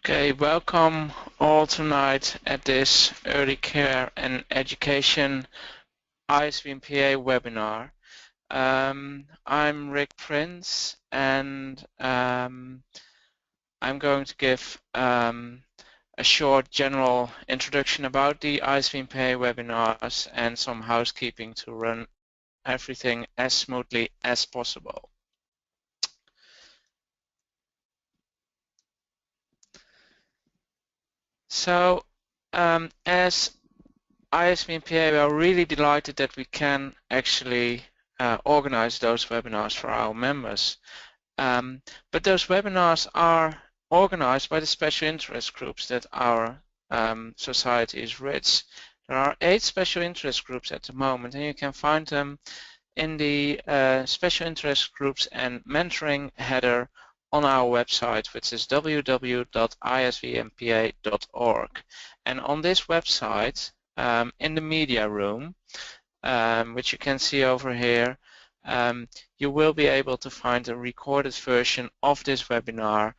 Okay, welcome all tonight at this Early Care and Education ISBNPA webinar. I'm Rick Prince, and I'm going to give a short general introduction about the ISBNPA webinars and some housekeeping to run everything as smoothly as possible. So, as ISBNPA, we are really delighted that we can actually organize those webinars for our members. But those webinars are organized by the special interest groups that our society is rich. There are 8 special interest groups at the moment, and you can find them in the special interest groups and mentoring header on our website, which is www.isbnpa.org. And on this website, in the media room, which you can see over here, you will be able to find a recorded version of this webinar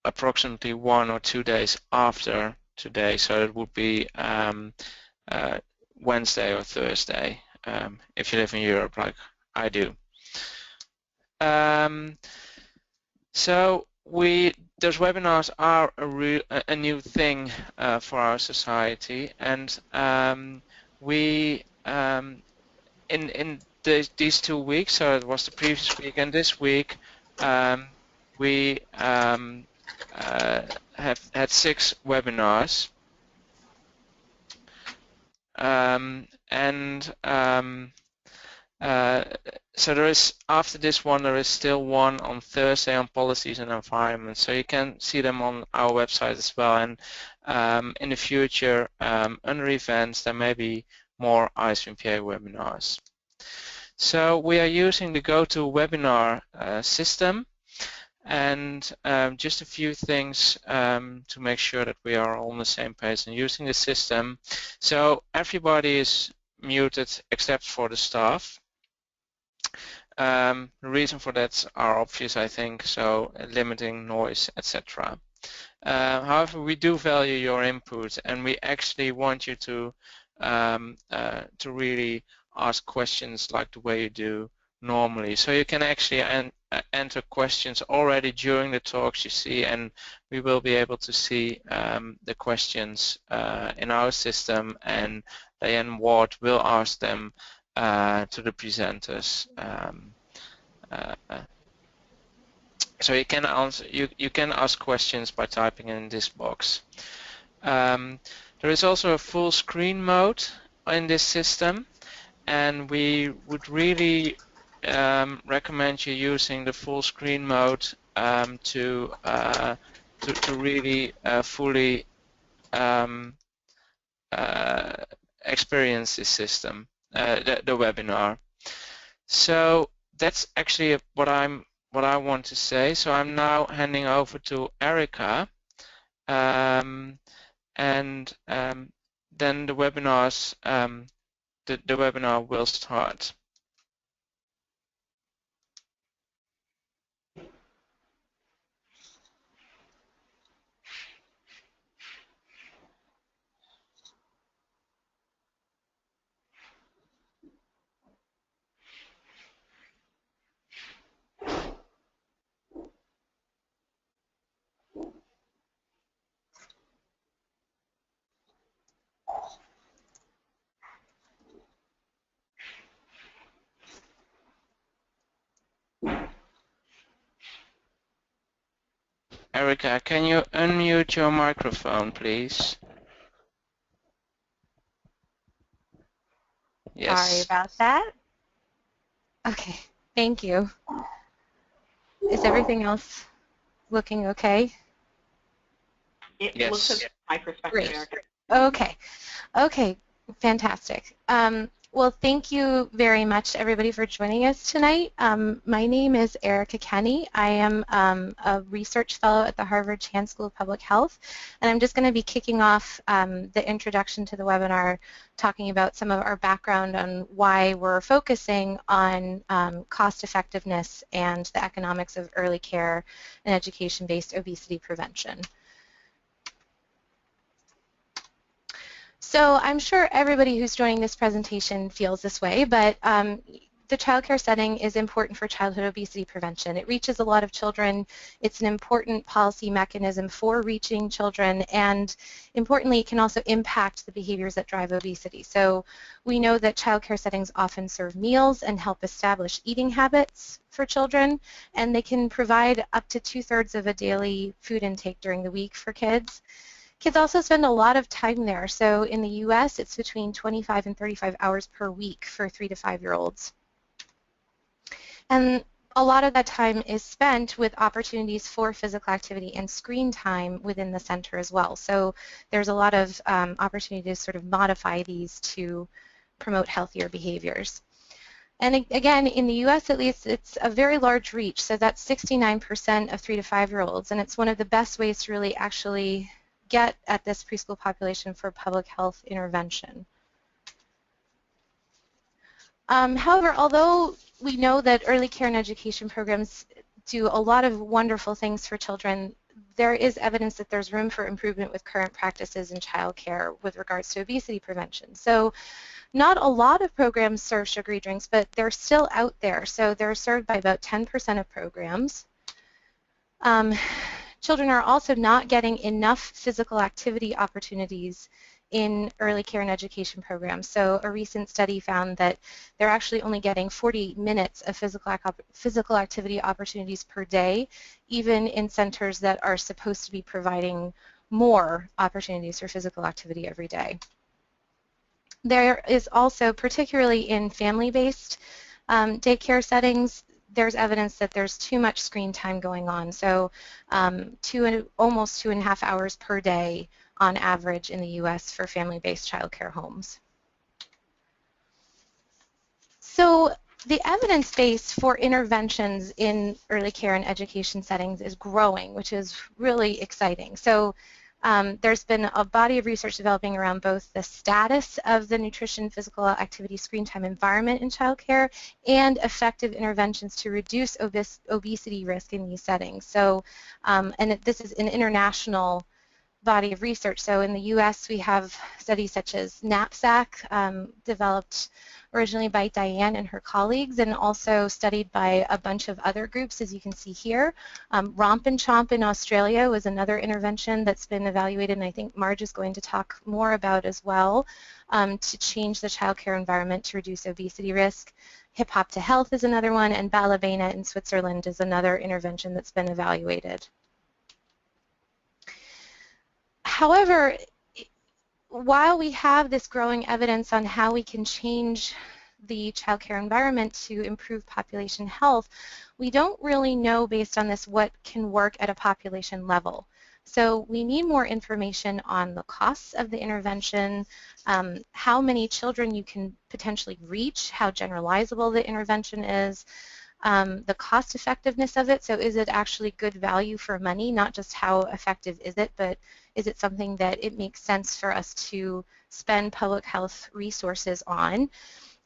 approximately 1 or 2 days after today. So it would be Wednesday or Thursday, if you live in Europe like I do. So those webinars are a new thing for our society, and in these 2 weeks, so it was the previous week and this week, we have had 6 webinars, so there is, after this one, there is still one on Thursday on policies and environment. So you can see them on our website as well. And in the future, under events, there may be more ISBNPA webinars. So we are using the GoToWebinar system. And just a few things to make sure that we are all on the same page and using the system. So everybody is muted except for the staff. The reason for that are obvious, I think, so limiting noise, etc. However, we do value your input, and we actually want you to really ask questions like the way you do normally. So you can actually enter questions already during the talks you see, and we will be able to see the questions in our system, and Diane Ward will ask them to the presenters. So you can answer. You can ask questions by typing in this box. There is also a full screen mode in this system, and we would really recommend you using the full screen mode to really fully experience this system, the webinar. So that's actually what I want to say. So I'm now handing over to Erica, and then the webinars, the webinar will start. Erica, can you unmute your microphone, please? Yes. Sorry about that. Okay, thank you. Is everything else looking okay? It looks okay from my perspective, Great. Erica. Okay, fantastic. Well, thank you very much, everybody, for joining us tonight. My name is Erica Kenny. I am a research fellow at the Harvard Chan School of Public Health, and I'm just going to be kicking off the introduction to the webinar, talking about some of our background on why we're focusing on cost effectiveness and the economics of early care and education-based obesity prevention. So I'm sure everybody who's joining this presentation feels this way, but the childcare setting is important for childhood obesity prevention. It reaches a lot of children. It's an important policy mechanism for reaching children, and importantly, it can also impact the behaviors that drive obesity. So we know that childcare settings often serve meals and help establish eating habits for children, and they can provide up to 2/3 of a daily food intake during the week for kids. Kids also spend a lot of time there. So in the US, it's between 25 and 35 hours per week for 3 to 5-year-olds. And a lot of that time is spent with opportunities for physical activity and screen time within the center as well. So there's a lot of opportunity to sort of modify these to promote healthier behaviors. And again, in the US at least, it's a very large reach. So that's 69% of 3 to 5-year-olds. And it's one of the best ways to really actually get at this preschool population for public health intervention. However, although we know that early care and education programs do a lot of wonderful things for children, there is evidence that there's room for improvement with current practices in child care with regards to obesity prevention. So not a lot of programs serve sugary drinks, but they're still out there. So they're served by about 10% of programs. Children are also not getting enough physical activity opportunities in early care and education programs. So a recent study found that they're actually only getting 48 minutes of physical activity opportunities per day, even in centers that are supposed to be providing more opportunities for physical activity every day. There is also, particularly in family-based daycare settings, there's evidence that there's too much screen time going on. So almost 2.5 hours per day on average in the US for family-based childcare homes. So the evidence base for interventions in early care and education settings is growing, which is really exciting. So there's been a body of research developing around both the status of the nutrition, physical activity, screen time environment in childcare and effective interventions to reduce obesity risk in these settings. So, this is an international body of research. So in the US, we have studies such as Knapsack, developed originally by Diane and her colleagues, and also studied by a bunch of other groups, as you can see here. Romp and Chomp in Australia was another intervention that's been evaluated, and I think Marge is going to talk more about as well, to change the childcare environment to reduce obesity risk. Hip Hop to Health is another one, and Ballerina in Switzerland is another intervention that's been evaluated. However, while we have this growing evidence on how we can change the childcare environment to improve population health, we don't really know based on this what can work at a population level. So we need more information on the costs of the intervention, how many children you can potentially reach, how generalizable the intervention is, the cost effectiveness of it. So is it actually good value for money, not just how effective is it, but is it something that it makes sense for us to spend public health resources on?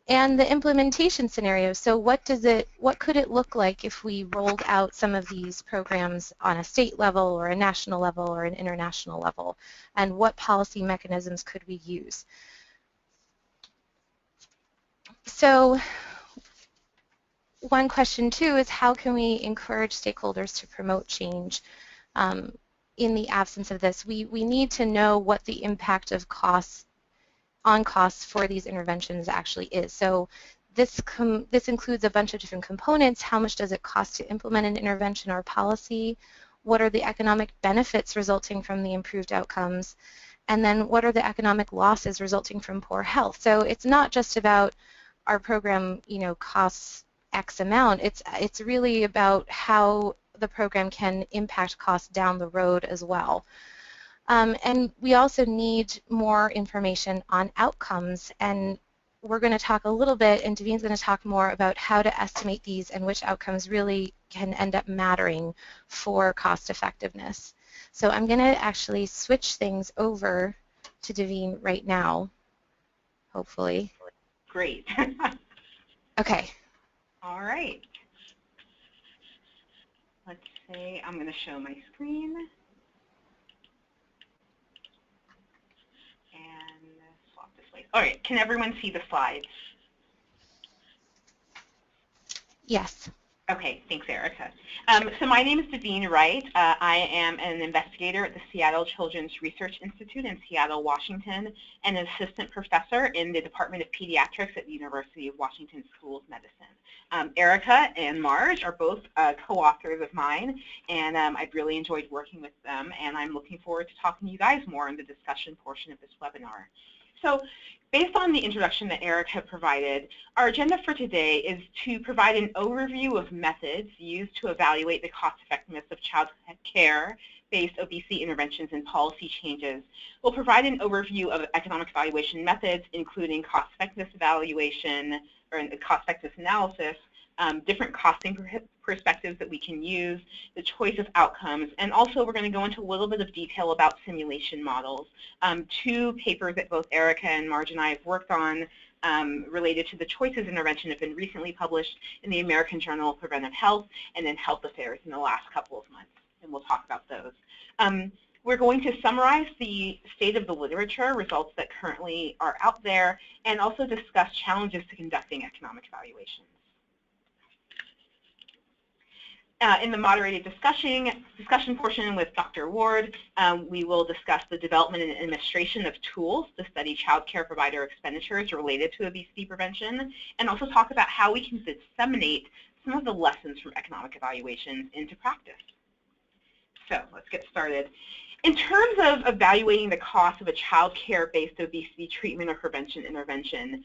And the implementation scenario. So what could it look like if we rolled out some of these programs on a state level or a national level or an international level? And what policy mechanisms could we use? So one question too is how can we encourage stakeholders to promote change in the absence of this? We need to know what the impact of costs for these interventions actually is. So this includes a bunch of different components. How much does it cost to implement an intervention or policy? What are the economic benefits resulting from the improved outcomes? And then what are the economic losses resulting from poor health? So it's not just about our program, costs X amount. It's really about how the program can impact costs down the road as well. And we also need more information on outcomes and we're going to talk a little bit, and Daveen's going to talk more about how to estimate these and which outcomes really can end up mattering for cost effectiveness. So I'm going to actually switch things over to Daveen right now, hopefully. Great. Okay. All right. Let's say I'm going to show my screen. And swap this way. All right, can everyone see the slides? Yes. Okay, thanks, Erica. So my name is Daveen Wright. I am an investigator at the Seattle Children's Research Institute in Seattle, Washington, and an assistant professor in the Department of Pediatrics at the University of Washington School of Medicine. Erica and Marge are both co-authors of mine, and I've really enjoyed working with them, and I'm looking forward to talking to you guys more in the discussion portion of this webinar. So, based on the introduction that Erica provided, our agenda for today is to provide an overview of methods used to evaluate the cost effectiveness of child care-based obesity interventions and policy changes. We'll provide an overview of economic evaluation methods, including cost effectiveness evaluation or cost effectiveness analysis, different costing perspectives that we can use, the choice of outcomes, and also we're going to go into a little bit of detail about simulation models. Two papers that both Erica and Marge and I have worked on related to the choices intervention have been recently published in the American Journal of Preventive Health and in Health Affairs in the last couple of months, and we'll talk about those. We're going to summarize the state of the literature, results that currently are out there, and also discuss challenges to conducting economic evaluations. In the moderated discussion portion with Dr. Ward, we will discuss the development and administration of tools to study child care provider expenditures related to obesity prevention, and also talk about how we can disseminate some of the lessons from economic evaluations into practice. So let's get started. In terms of evaluating the cost of a child care-based obesity treatment or prevention intervention,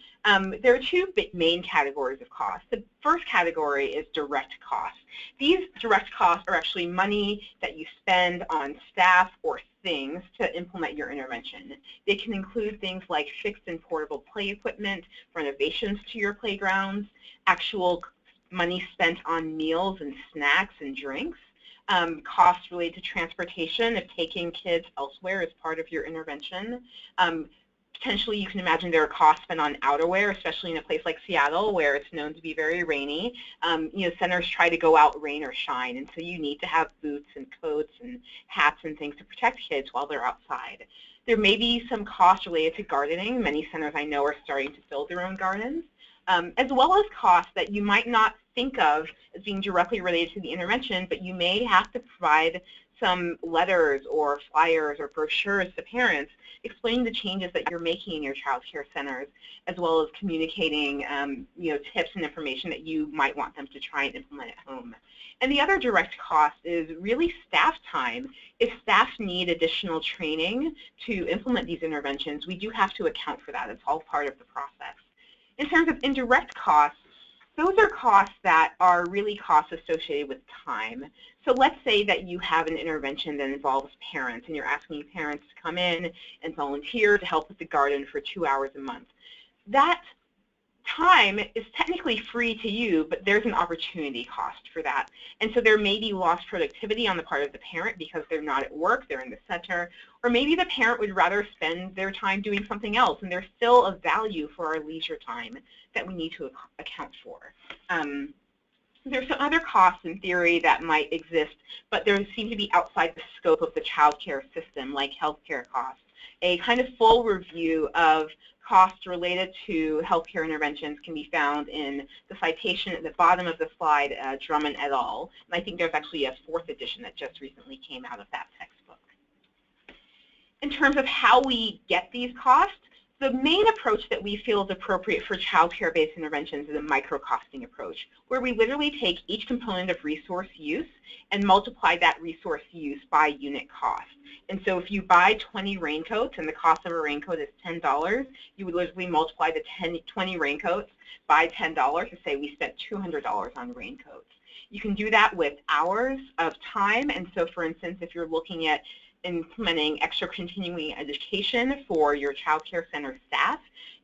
there are two main categories of costs. The first category is direct costs. These direct costs are actually money that you spend on staff or things to implement your intervention. They can include things like fixed and portable play equipment, renovations to your playgrounds, actual money spent on meals and snacks and drinks, costs related to transportation of taking kids elsewhere as part of your intervention. Potentially, you can imagine there are costs spent on outerwear, especially in a place like Seattle where it's known to be very rainy. Centers try to go out rain or shine, and so you need to have boots and coats and hats and things to protect kids while they're outside. There may be some costs related to gardening. Many centers I know are starting to build their own gardens, as well as costs that you might not think of as being directly related to the intervention, but you may have to provide some letters or flyers or brochures to parents explaining the changes that you're making in your child care centers, as well as communicating tips and information that you might want them to try and implement at home. And the other direct cost is really staff time. If staff need additional training to implement these interventions, we do have to account for that. It's all part of the process. In terms of indirect costs, those are costs that are really costs associated with time. So let's say that you have an intervention that involves parents, and you're asking parents to come in and volunteer to help with the garden for 2 hours a month. That time is technically free to you, but there's an opportunity cost for that. And so there may be lost productivity on the part of the parent because they're not at work, they're in the center, or maybe the parent would rather spend their time doing something else, and there's still a value for our leisure time that we need to account for. There's some other costs in theory that might exist, but they seem to be outside the scope of the child care system, like healthcare costs. A kind of full review of costs related to healthcare interventions can be found in the citation at the bottom of the slide, Drummond et al. And I think there's actually a 4th edition that just recently came out of that textbook. In terms of how we get these costs, the main approach that we feel is appropriate for child care-based interventions is a micro-costing approach, where we literally take each component of resource use and multiply that resource use by unit cost. And so if you buy 20 raincoats and the cost of a raincoat is $10, you would literally multiply the 20 raincoats by $10 to say we spent $200 on raincoats. You can do that with hours of time, and so for instance, if you're looking at implementing extra continuing education for your child care center staff,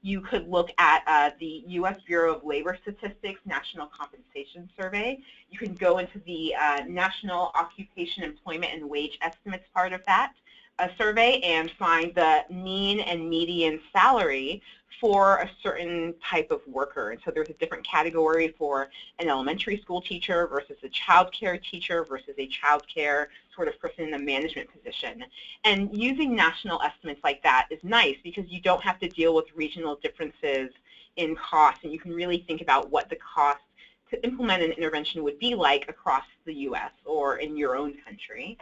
You could look at the U.S. Bureau of Labor Statistics National Compensation Survey. You can go into the National Occupation, Employment, and Wage Estimates part of that survey and find the mean and median salary for a certain type of worker. And so there's a different category for an elementary school teacher versus a child care teacher versus a child care sort of person in a management position. And using national estimates like that is nice because you don't have to deal with regional differences in cost, and you can really think about what the cost to implement an intervention would be like across the U.S. or in your own country.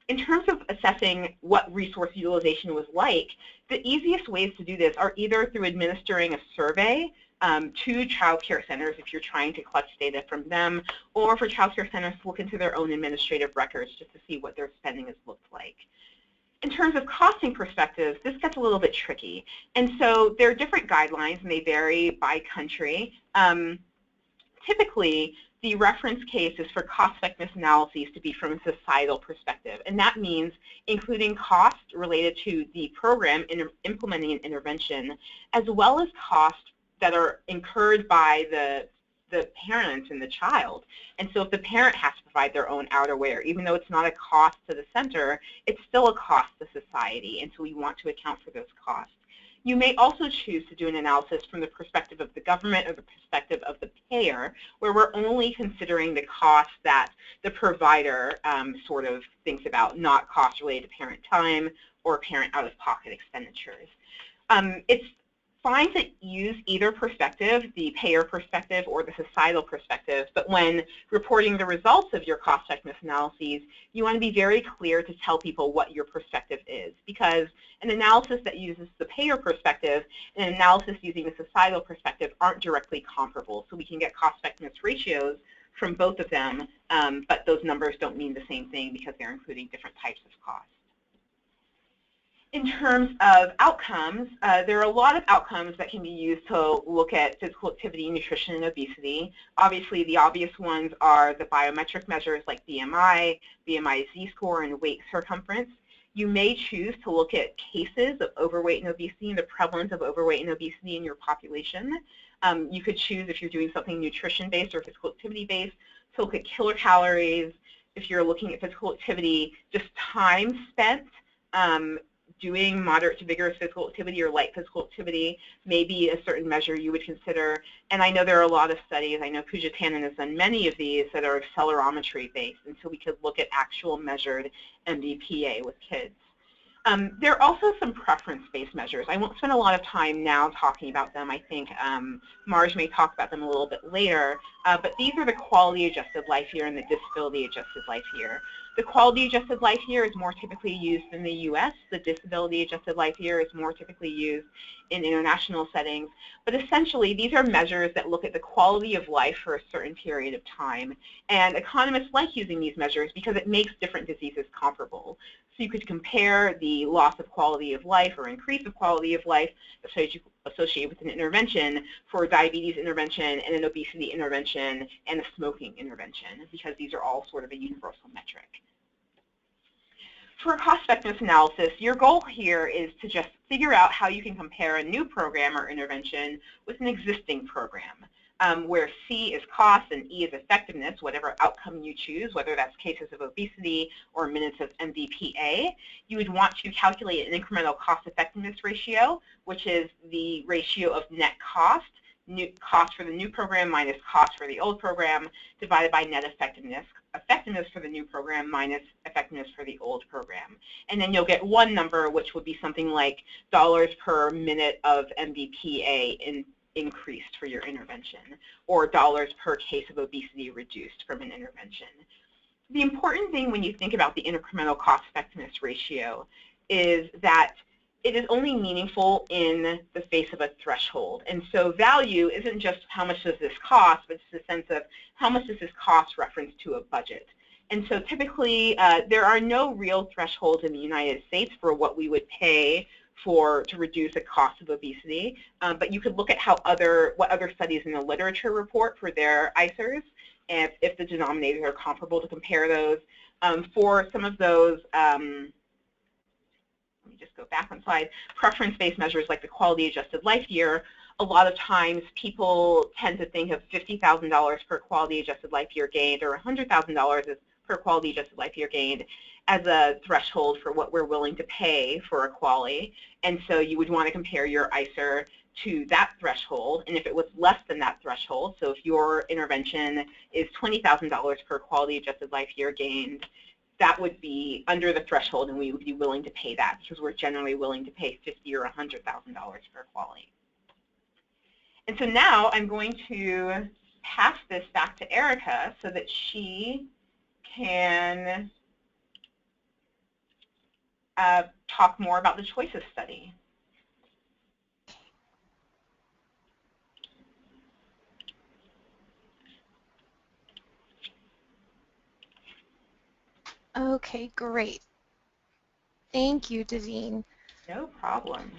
In terms of assessing what resource utilization was like, the easiest ways to do this are either through administering a survey to child care centers if you're trying to collect data from them, or for child care centers to look into their own administrative records just to see what their spending has looked like. In terms of costing perspectives, this gets a little bit tricky. And so there are different guidelines, and they vary by country. Typically, the reference case is for cost-effectiveness analyses to be from a societal perspective, and that means including costs related to the program in implementing an intervention, as well as costs that are incurred by the parent and the child. And so if the parent has to provide their own outerwear, even though it's not a cost to the center, it's still a cost to society, and so we want to account for those costs. You may also choose to do an analysis from the perspective of the government or the perspective of the payer, where we're only considering the costs that the provider sort of thinks about, not costs related to parent time or parent out-of-pocket expenditures. It's fine to use either perspective, the payer perspective or the societal perspective, but when reporting the results of your cost-effectiveness analyses, you want to be very clear to tell people what your perspective is, because an analysis that uses the payer perspective and an analysis using the societal perspective aren't directly comparable. So we can get cost-effectiveness ratios from both of them, but those numbers don't mean the same thing because they're including different types of costs. In terms of outcomes, there are a lot of outcomes that can be used to look at physical activity, nutrition, and obesity. Obviously, the obvious ones are the biometric measures like BMI, BMI Z-score, and waist circumference. You may choose to look at cases of overweight and obesity and the prevalence of overweight and obesity in your population. You could choose, if you're doing something nutrition-based or physical activity-based, to look at kilocalories. If you're looking at physical activity, just time spent doing moderate to vigorous physical activity or light physical activity may be a certain measure you would consider. And I know there are a lot of studies, I know Pooja Tannen has done many of these that are accelerometry based, and so we could look at actual measured MBPA with kids. There are also some preference-based measures. I won't spend a lot of time now talking about them. I think Marge may talk about them a little bit later, but these are the quality-adjusted life year and the disability-adjusted life year. The quality-adjusted life year is more typically used in the U.S. The disability-adjusted life year is more typically used in international settings. But essentially, these are measures that look at the quality of life for a certain period of time. And economists like using these measures because it makes different diseases comparable. So you could compare the loss of quality of life or increase of quality of life associated with an intervention for diabetes intervention and an obesity intervention and a smoking intervention, because these are all sort of a universal metric. For a cost-effectiveness analysis, your goal here is to just figure out how you can compare a new program or intervention with an existing program, where C is cost and E is effectiveness, whatever outcome you choose, whether that's cases of obesity or minutes of MBPA. You would want to calculate an incremental cost-effectiveness ratio, which is the ratio of net cost, cost for the new program minus cost for the old program, divided by net effectiveness, effectiveness for the new program minus effectiveness for the old program. And then you'll get one number, which would be something like dollars per minute of MBPA increased for your intervention, or dollars per case of obesity reduced from an intervention. The important thing when you think about the incremental cost-effectiveness ratio is that it is only meaningful in the face of a threshold. And so value isn't just how much does this cost, but it's the sense of how much does this cost reference to a budget. And so typically, there are no real thresholds in the United States for what we would pay to reduce the cost of obesity, but you could look at what other studies in the literature report for their ICERs, and if the denominators are comparable to compare those. For some of those, let me me just go back one slide, preference-based measures like the quality adjusted life year, a lot of times people tend to think of $50,000 per quality adjusted life year gained or $100,000 as per quality adjusted life year gained as a threshold for what we're willing to pay for a QALY. And so you would want to compare your ICER to that threshold, and if it was less than that threshold, so if your intervention is $20,000 per quality adjusted life year gained, that would be under the threshold, and we would be willing to pay that because we're generally willing to pay $50,000 or $100,000 per QALY. And so now I'm going to pass this back to Erica so that she can talk more about the choices study. Okay, great. Thank you, Davine. No problem.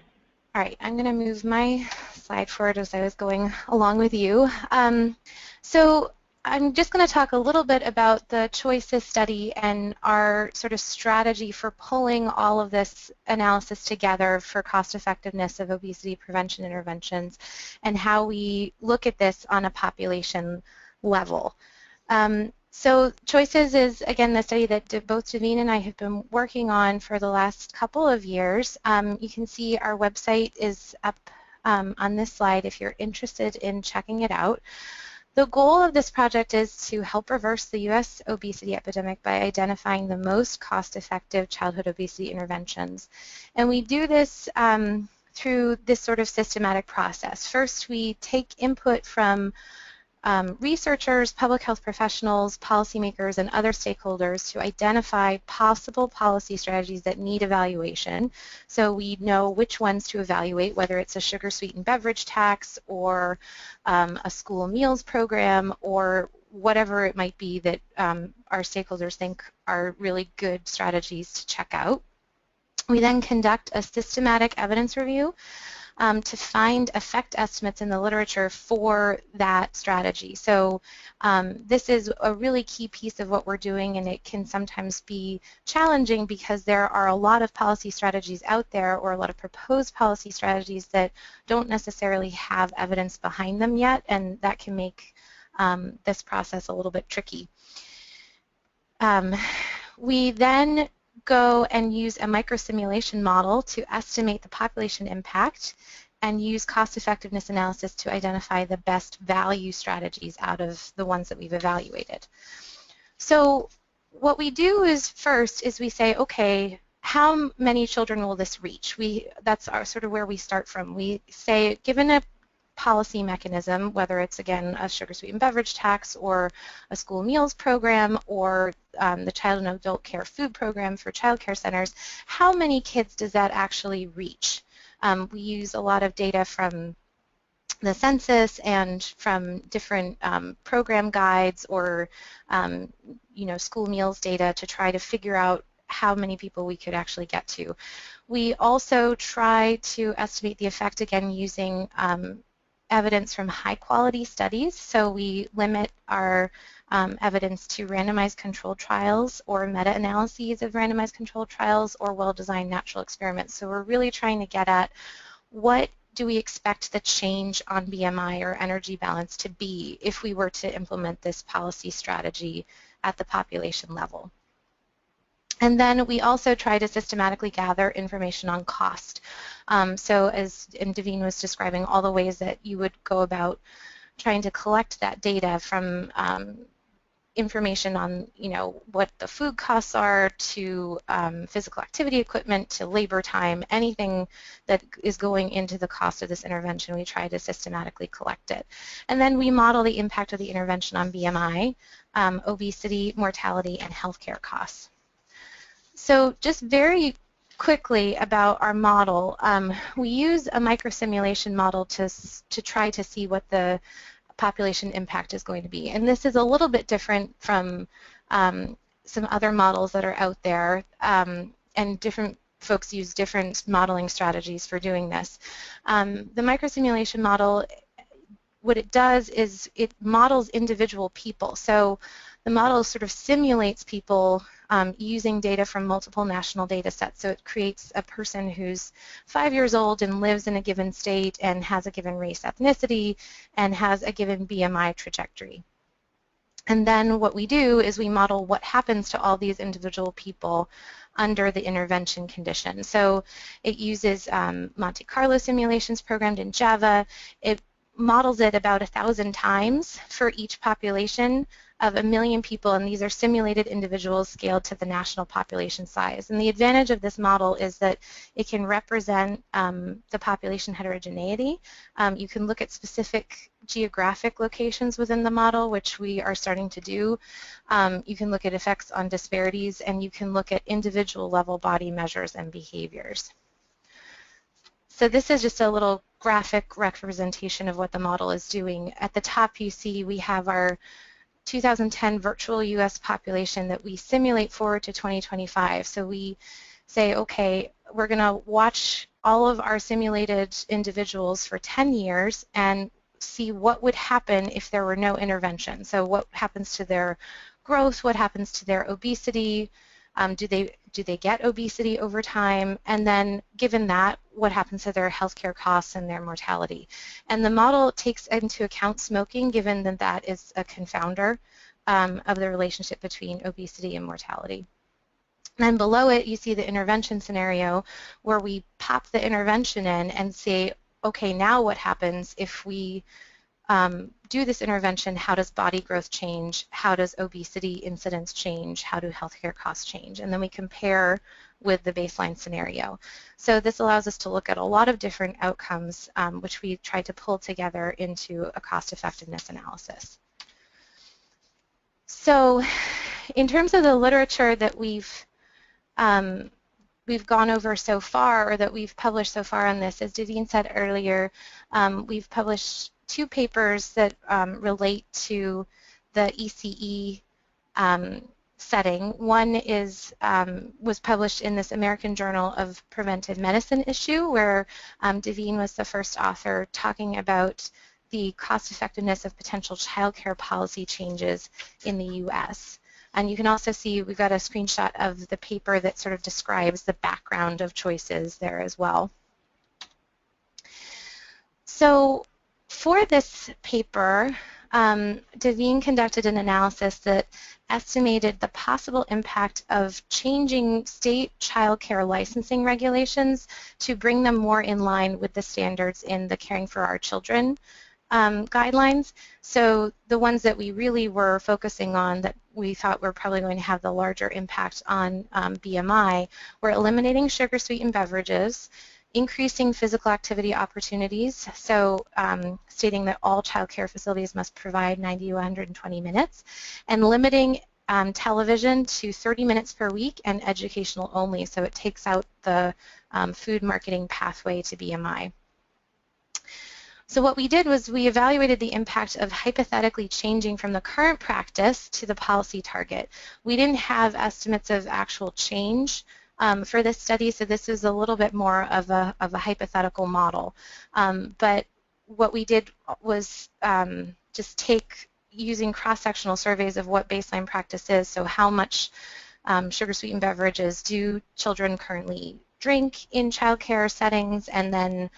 All right, I'm going to move my slide forward as I was going along with you. So I'm just going to talk a little bit about the choices study and our sort of strategy for pulling all of this analysis together for cost effectiveness of obesity prevention interventions and how we look at this on a population level. So choices is, again, the study that both Davine and I have been working on for the last couple of years. You can see our website is up on this slide if you're interested in checking it out. The goal of this project is to help reverse the U.S. obesity epidemic by identifying the most cost-effective childhood obesity interventions. And we do this through this sort of systematic process. First, we take input from researchers, public health professionals, policymakers, and other stakeholders to identify possible policy strategies that need evaluation. So we know which ones to evaluate, whether it's a sugar-sweetened beverage tax or a school meals program or whatever it might be that our stakeholders think are really good strategies to check out. We then conduct a systematic evidence review to find effect estimates in the literature for that strategy. So this is a really key piece of what we're doing, and it can sometimes be challenging because there are a lot of policy strategies out there or a lot of proposed policy strategies that don't necessarily have evidence behind them yet, and that can make this process a little bit tricky. We then go and use a microsimulation model to estimate the population impact and use cost-effectiveness analysis to identify the best value strategies out of the ones that we've evaluated. So what we do is first is we say, okay, how many children will this reach? That's sort of where we start from. We say, given a policy mechanism, whether it's, again, a sugar-sweetened beverage tax or a school meals program or the child and adult care food program for child care centers, how many kids does that actually reach? We use a lot of data from the census and from different program guides or school meals data to try to figure out how many people we could actually get to. We also try to estimate the effect, again, using evidence from high-quality studies. So we limit our evidence to randomized controlled trials or meta-analyses of randomized controlled trials or well-designed natural experiments. So we're really trying to get at what do we expect the change on BMI or energy balance to be if we were to implement this policy strategy at the population level. And then we also try to systematically gather information on cost. So as Davine was describing, all the ways that you would go about trying to collect that data from information on, what the food costs are to physical activity equipment to labor time, anything that is going into the cost of this intervention, we try to systematically collect it. And then we model the impact of the intervention on BMI, obesity, mortality, and healthcare costs. So just very quickly about our model, we use a microsimulation model to try to see what the population impact is going to be. And this is a little bit different from some other models that are out there, and different folks use different modeling strategies for doing this. The microsimulation model, what it does is it models individual people. So the model sort of simulates people using data from multiple national data sets. So it creates a person who's 5 years old and lives in a given state and has a given race, ethnicity, and has a given BMI trajectory. And then what we do is we model what happens to all these individual people under the intervention condition. So it uses Monte Carlo simulations programmed in Java. It models it about 1,000 times for each population of 1 million people, and these are simulated individuals scaled to the national population size. And the advantage of this model is that it can represent the population heterogeneity. You can look at specific geographic locations within the model, which we are starting to do. You can look at effects on disparities, and you can look at individual level body measures and behaviors. So this is just a little graphic representation of what the model is doing. At the top you see we have our 2010 virtual US population that we simulate forward to 2025. So we say, okay, we're going to watch all of our simulated individuals for 10 years and see what would happen if there were no intervention. So what happens to their growth, what happens to their obesity, do they get obesity over time, and then given that, what happens to their healthcare costs and their mortality. And the model takes into account smoking, given that that is a confounder of the relationship between obesity and mortality. And then below it, you see the intervention scenario where we pop the intervention in and say, okay, now what happens if we do this intervention? How does body growth change? How does obesity incidence change? How do healthcare costs change? And then we compare with the baseline scenario. So this allows us to look at a lot of different outcomes, which we try to pull together into a cost-effectiveness analysis. So in terms of the literature that we've gone over so far, or that we've published so far on this, as Daveen said earlier, we've published 2 papers that relate to the ECE setting. One was published in this American Journal of Preventive Medicine issue, where Daveen was the first author, talking about the cost effectiveness of potential child care policy changes in the US. And you can also see we've got a screenshot of the paper that sort of describes the background of choices there as well. So for this paper, Daveen conducted an analysis that estimated the possible impact of changing state child care licensing regulations to bring them more in line with the standards in the Caring for Our Children guidelines. So the ones that we really were focusing on that we thought were probably going to have the larger impact on BMI were eliminating sugar-sweetened beverages, increasing physical activity opportunities, so stating that all child care facilities must provide 90 to 120 minutes, and limiting television to 30 minutes per week and educational only, so it takes out the food marketing pathway to BMI. So what we did was we evaluated the impact of hypothetically changing from the current practice to the policy target. We didn't have estimates of actual change for this study, so this is a little bit more of a hypothetical model. But what we did was just take, using cross-sectional surveys of what baseline practice is, so how much sugar-sweetened beverages do children currently drink in childcare settings, and then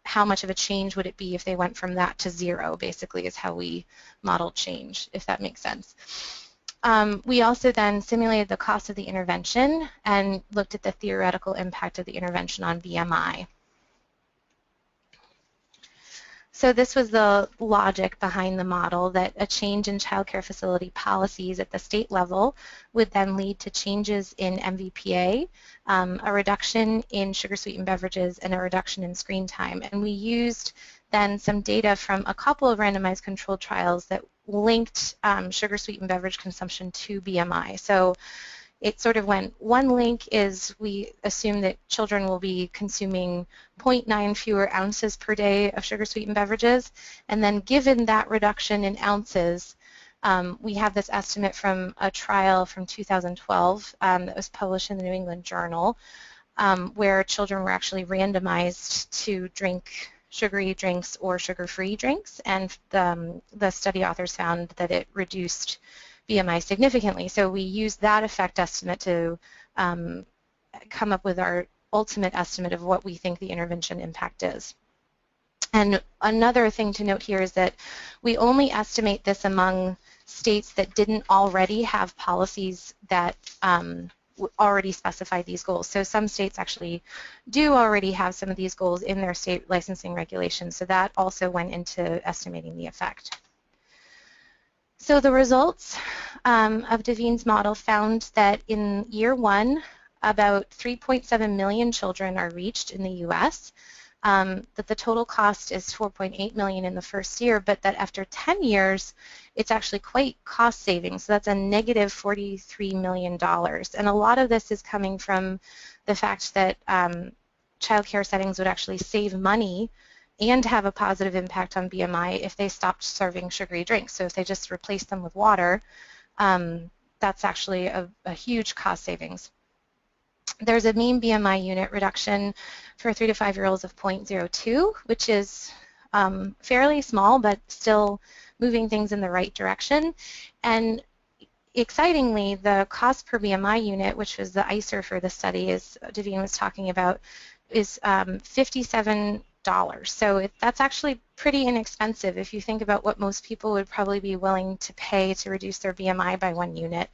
how much of a change would it be if they went from that to 0, basically, is how we modeled change, if that makes sense. We also then simulated the cost of the intervention and looked at the theoretical impact of the intervention on BMI. So this was the logic behind the model, that a change in child care facility policies at the state level would then lead to changes in MVPA, a reduction in sugar-sweetened beverages, and a reduction in screen time. And we used then some data from a couple of randomized controlled trials that linked sugar-sweetened beverage consumption to BMI. So it sort of went, one link is we assume that children will be consuming 0.9 fewer ounces per day of sugar-sweetened beverages, and then given that reduction in ounces, we have this estimate from a trial from 2012 that was published in the New England Journal, where children were actually randomized to drink sugary drinks or sugar-free drinks, and the study authors found that it reduced BMI significantly. So we used that effect estimate to come up with our ultimate estimate of what we think the intervention impact is. And another thing to note here is that we only estimate this among states that didn't already have policies that already specify these goals. So some states actually do already have some of these goals in their state licensing regulations, so that also went into estimating the effect. So the results of Devine's model found that in year 1, about 3.7 million children are reached in the U.S., that the total cost is $4.8 million in the first year, but that after 10 years, it's actually quite cost saving. So that's a negative $43 million. And a lot of this is coming from the fact that child care settings would actually save money and have a positive impact on BMI if they stopped serving sugary drinks. So if they just replace them with water, that's actually a huge cost savings. There's a mean BMI unit reduction for 3 to 5-year-olds of 0.02, which is fairly small, but still moving things in the right direction. And excitingly, the cost per BMI unit, which was the ICER for the study, as Devine was talking about, is $57. So that's actually pretty inexpensive if you think about what most people would probably be willing to pay to reduce their BMI by 1 unit.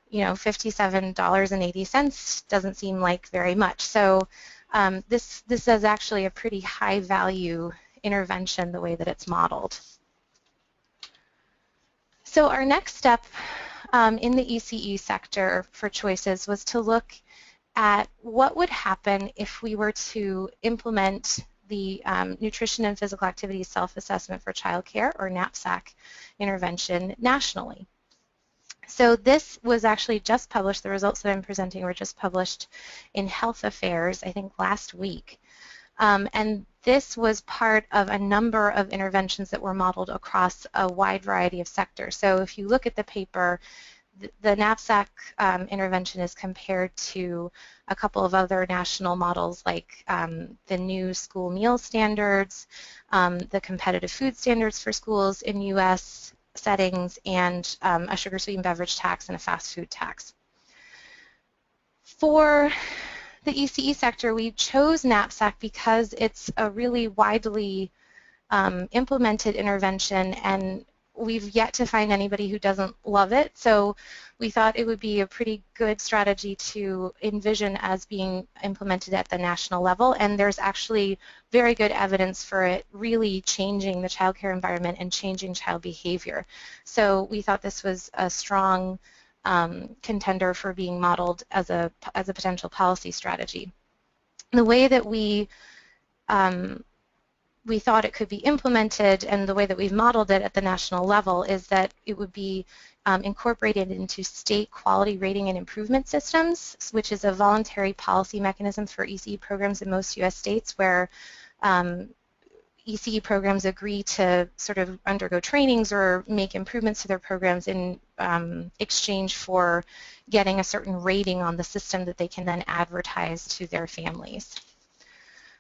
You know, $57.80 doesn't seem like very much. So this is actually a pretty high value intervention the way that it's modeled. So our next step in the ECE sector for choices was to look at what would happen if we were to implement the nutrition and physical activity self-assessment for childcare, or NAPSAC intervention, nationally. So this was actually just published, the results that I'm presenting were just published in Health Affairs, I think last week. And this was part of a number of interventions that were modeled across a wide variety of sectors. So if you look at the paper, the NAPSAC intervention is compared to a couple of other national models like the new school meal standards, the competitive food standards for schools in U.S. settings, and a sugar-sweetened beverage tax and a fast food tax. For the ECE sector, we chose NAPSAC because it's a really widely implemented intervention, and we've yet to find anybody who doesn't love it. So we thought it would be a pretty good strategy to envision as being implemented at the national level, and there's actually very good evidence for it really changing the childcare environment and changing child behavior. So we thought this was a strong contender for being modeled as a potential policy strategy. The way that we thought it could be implemented, and the way that we've modeled it at the national level, is that it would be incorporated into state quality rating and improvement systems, which is a voluntary policy mechanism for ECE programs in most U.S. states, where ECE programs agree to sort of undergo trainings or make improvements to their programs in exchange for getting a certain rating on the system that they can then advertise to their families.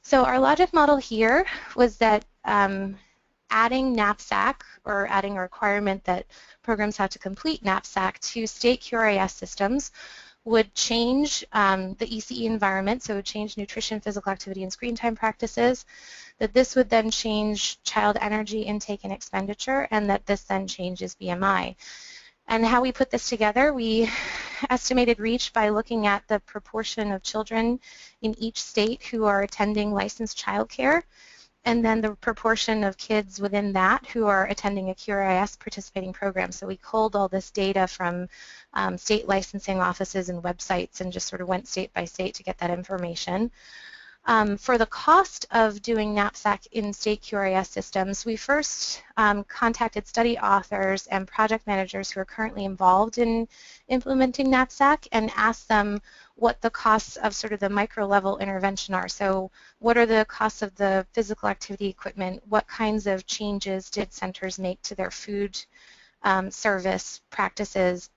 So our logic model here was that adding NAPSAC, or adding a requirement that programs have to complete NAPSAC to state QRIS systems, would change the ECE environment, so it would change nutrition, physical activity, and screen time practices, that this would then change child energy intake and expenditure, and that this then changes BMI. And how we put this together, we estimated reach by looking at the proportion of children in each state who are attending licensed childcare, and then the proportion of kids within that who are attending a QRIS participating program. So we culled all this data from state licensing offices and websites and just sort of went state by state to get that information. For the cost of doing NAPSAC in state QRIS systems, we first contacted study authors and project managers who are currently involved in implementing NAPSAC and asked them what the costs of sort of the micro-level intervention are. So what are the costs of the physical activity equipment? What kinds of changes did centers make to their food service practices?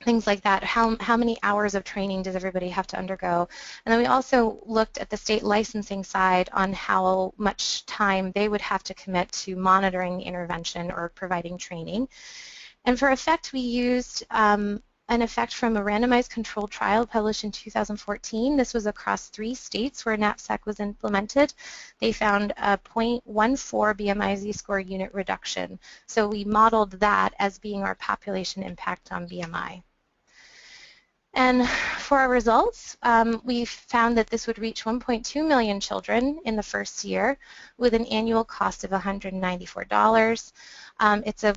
Things like that. How many hours of training does everybody have to undergo? And then we also looked at the state licensing side on how much time they would have to commit to monitoring the intervention or providing training. And for effect, we used an effect from a randomized controlled trial published in 2014. This was across 3 states where knapsack was implemented. They found a 0.14 BMI Z-score unit reduction. So we modeled that as being our population impact on BMI. And for our results, we found that this would reach 1.2 million children in the first year with an annual cost of $194. It's a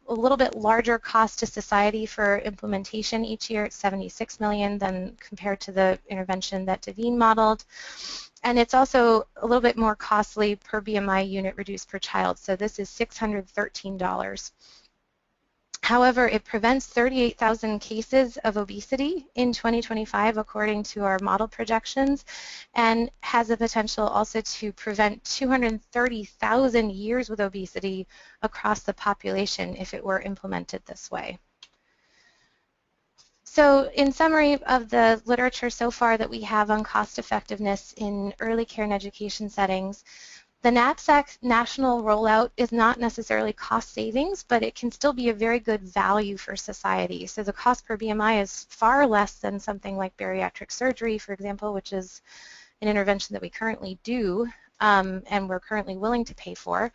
little bit larger cost to society for implementation each year. It's 76 million than compared to the intervention that Devine modeled. And it's also a little bit more costly per BMI unit reduced per child. So this is $613. However, it prevents 38,000 cases of obesity in 2025 according to our model projections, and has the potential also to prevent 230,000 years with obesity across the population if it were implemented this way. So in summary of the literature so far that we have on cost effectiveness in early care and education settings, the knapsack national rollout is not necessarily cost savings, but it can still be a very good value for society. So the cost per BMI is far less than something like bariatric surgery, for example, which is an intervention that we currently do and we're currently willing to pay for.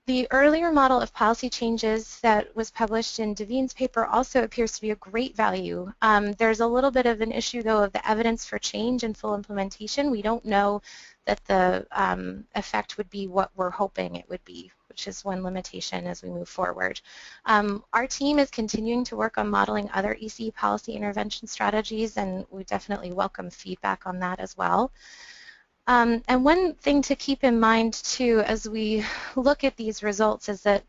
The earlier model of policy changes that was published in Devine's paper also appears to be a great value. There's a little bit of an issue, though, of the evidence for change and full implementation. We don't know that the effect would be what we're hoping it would be, which is one limitation as we move forward. Our team is continuing to work on modeling other EC policy intervention strategies, and we definitely welcome feedback on that as well. And one thing to keep in mind, too, as we look at these results is that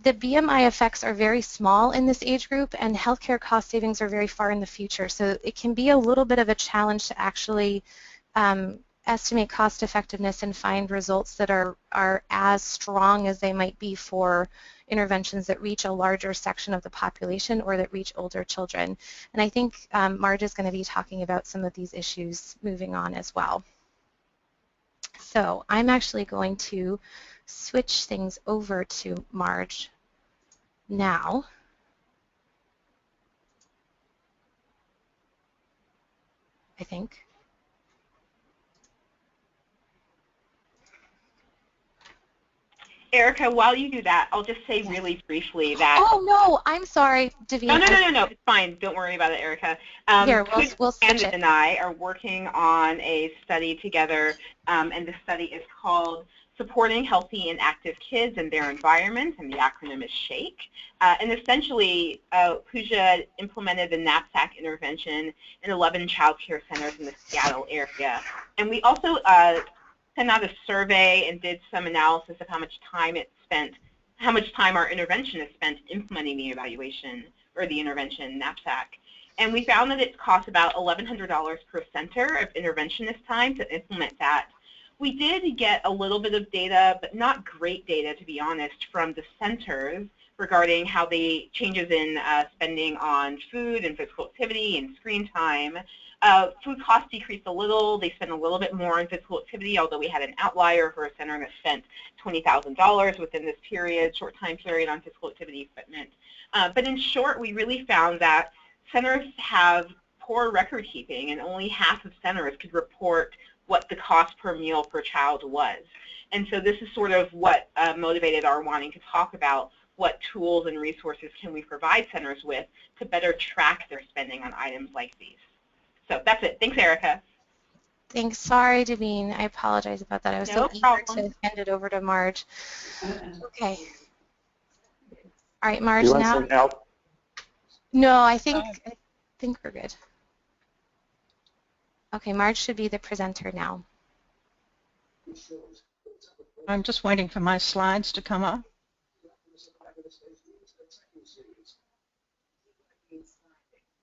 the BMI effects are very small in this age group, and healthcare cost savings are very far in the future. So it can be a little bit of a challenge to actually estimate cost effectiveness and find results that are as strong as they might be for interventions that reach a larger section of the population or that reach older children. And I think Marge is going to be talking about some of these issues moving on as well. So I'm actually going to switch things over to Marge now. I think. Erica, while you do that, I'll just say really briefly that... Oh, no, I'm sorry, Devine. No, it's fine. Don't worry about it, Erica. Here, we'll switch it. And I are working on a study together, and the study is called Supporting Healthy and Active Kids and Their Environment, and the acronym is SHAKE. And essentially, Pooja implemented the knapsack intervention in 11 child care centers in the Seattle area. And we also sent out a survey and did some analysis of how much time our intervention is spent implementing the evaluation or the intervention knapsack. And we found that it costs about $1,100 per center of interventionist time to implement that. We did get a little bit of data, but not great data, to be honest, from the centers regarding how the changes in spending on food and physical activity and screen time. Food costs decreased a little. They spent a little bit more on physical activity, although we had an outlier for a center that spent $20,000 within this period, short time period on physical activity equipment. But in short, we really found that centers have poor record keeping, and only half of centers could report what the cost per meal per child was. And so this is sort of what motivated our wanting to talk about what tools and resources can we provide centers with to better track their spending on items like these. So that's it. Thanks, Erica. Thanks. Sorry, Devine. I apologize about that. I was so eager to hand it over to Marge. Okay. All right, Marge, now. No, I think we're good. Okay, Marge should be the presenter now. I'm just waiting for my slides to come up.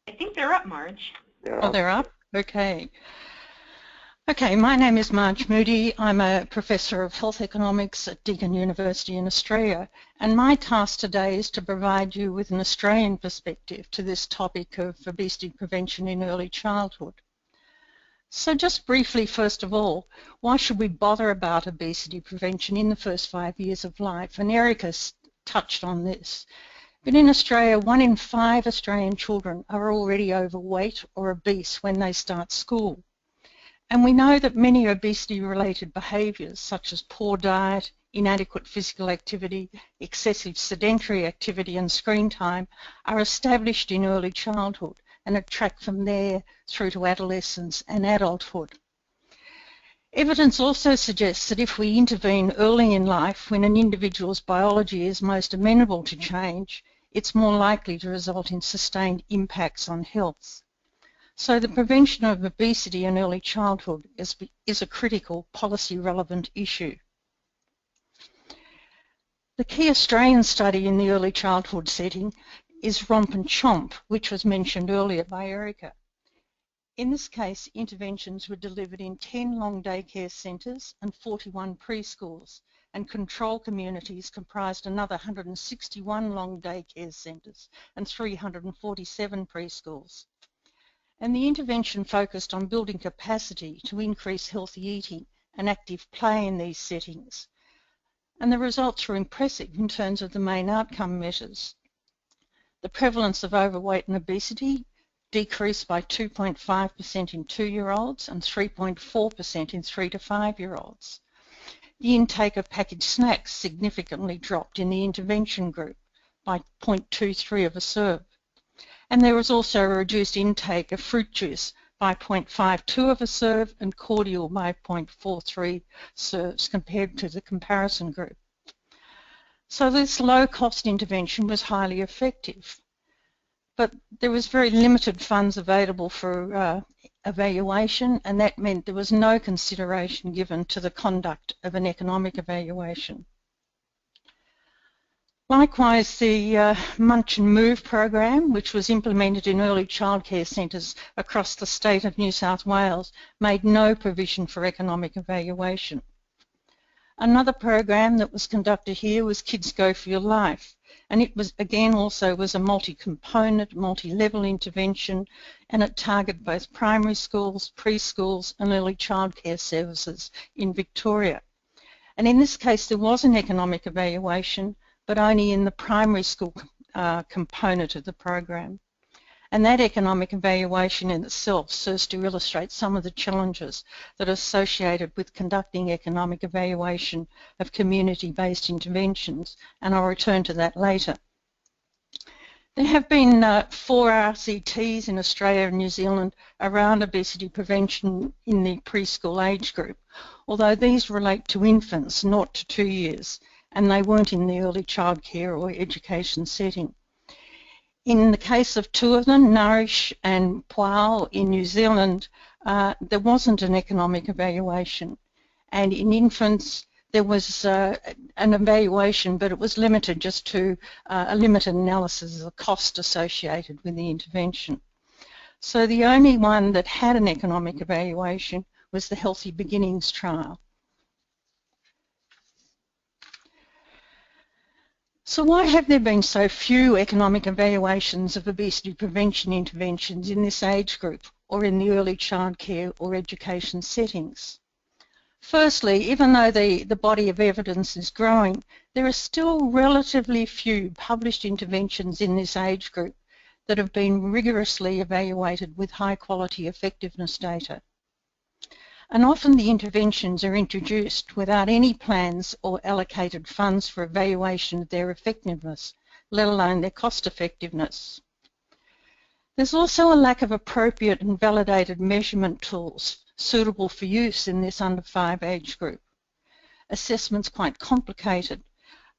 I think they're up, Marge. Oh, they're up? Okay. Okay, my name is Marge Moody. I'm a professor of health economics at Deakin University in Australia, and my task today is to provide you with an Australian perspective to this topic of obesity prevention in early childhood. So just briefly, first of all, why should we bother about obesity prevention in the first 5 years of life? And Erica touched on this. But in Australia, 1 in 5 Australian children are already overweight or obese when they start school. And we know that many obesity-related behaviours, such as poor diet, inadequate physical activity, excessive sedentary activity and screen time, are established in early childhood and are tracked from there through to adolescence and adulthood. Evidence also suggests that if we intervene early in life when an individual's biology is most amenable to change, it's more likely to result in sustained impacts on health. So the prevention of obesity in early childhood is a critical policy-relevant issue. The key Australian study in the early childhood setting is Romp and Chomp, which was mentioned earlier by Erica. In this case, interventions were delivered in 10 long daycare centres and 41 preschools, and control communities comprised another 161 long daycare centres and 347 preschools. And the intervention focused on building capacity to increase healthy eating and active play in these settings. And the results were impressive in terms of the main outcome measures. The prevalence of overweight and obesity decreased by 2.5% in 2-year-olds and 3.4% in 3 to 5-year-olds. The intake of packaged snacks significantly dropped in the intervention group by 0.23 of a serve. And there was also a reduced intake of fruit juice by 0.52 of a serve and cordial by 0.43 serves compared to the comparison group. So this low-cost intervention was highly effective. But there was very limited funds available for evaluation, and that meant there was no consideration given to the conduct of an economic evaluation. Likewise, the Munch and Move program, which was implemented in early childcare centres across the state of New South Wales, made no provision for economic evaluation. Another program that was conducted here was Kids Go For Your Life, and it was again also was a multi-component, multi-level intervention, and it targeted both primary schools, preschools and early childcare services in Victoria. And in this case there was an economic evaluation, but only in the primary school component of the program. And that economic evaluation in itself serves to illustrate some of the challenges that are associated with conducting economic evaluation of community-based interventions, and I'll return to that later. There have been 4 RCTs in Australia and New Zealand around obesity prevention in the preschool age group, although these relate to infants 0 to 2 years, and they weren't in the early childcare or education setting. In the case of 2 of them, Nourish and Pwau in New Zealand, there wasn't an economic evaluation, and in infants there was an evaluation, but it was limited just to a limited analysis of the cost associated with the intervention. So the only one that had an economic evaluation was the Healthy Beginnings trial. So why have there been so few economic evaluations of obesity prevention interventions in this age group or in the early childcare or education settings? Firstly, even though the body of evidence is growing, there are still relatively few published interventions in this age group that have been rigorously evaluated with high quality effectiveness data. And often the interventions are introduced without any plans or allocated funds for evaluation of their effectiveness, let alone their cost effectiveness. There's also a lack of appropriate and validated measurement tools suitable for use in this under 5 age group. Assessment's quite complicated,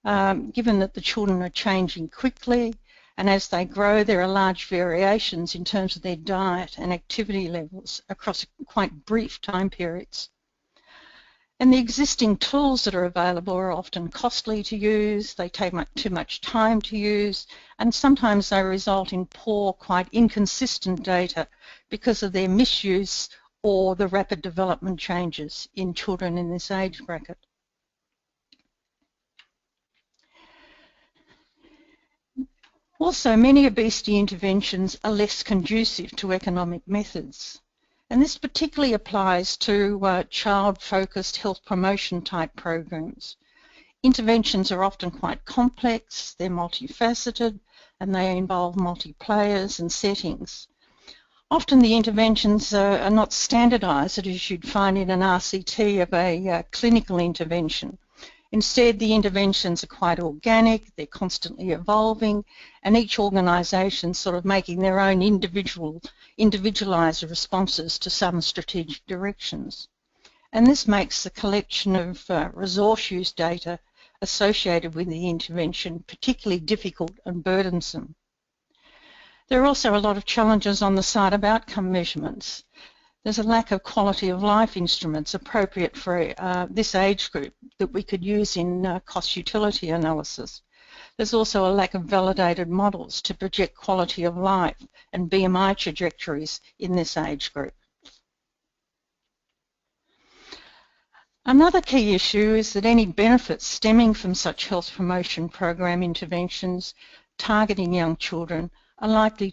given that the children are changing quickly, and as they grow there are large variations in terms of their diet and activity levels across quite brief time periods. And the existing tools that are available are often costly to use, they take too much time to use, and sometimes they result in poor, quite inconsistent data because of their misuse or the rapid development changes in children in this age bracket. Also, many obesity interventions are less conducive to economic methods, and this particularly applies to child-focused health promotion type programs. Interventions are often quite complex, they're multifaceted, and they involve multiplayers and settings. Often the interventions are not standardised as you'd find in an RCT of a clinical intervention. Instead, the interventions are quite organic, they're constantly evolving, and each organisation sort of making their own individualised responses to some strategic directions. And this makes the collection of resource use data associated with the intervention particularly difficult and burdensome. There are also a lot of challenges on the side of outcome measurements. There's a lack of quality of life instruments appropriate for this age group that we could use in cost-utility analysis. There's also a lack of validated models to project quality of life and BMI trajectories in this age group. Another key issue is that any benefits stemming from such health promotion program interventions targeting young children are likely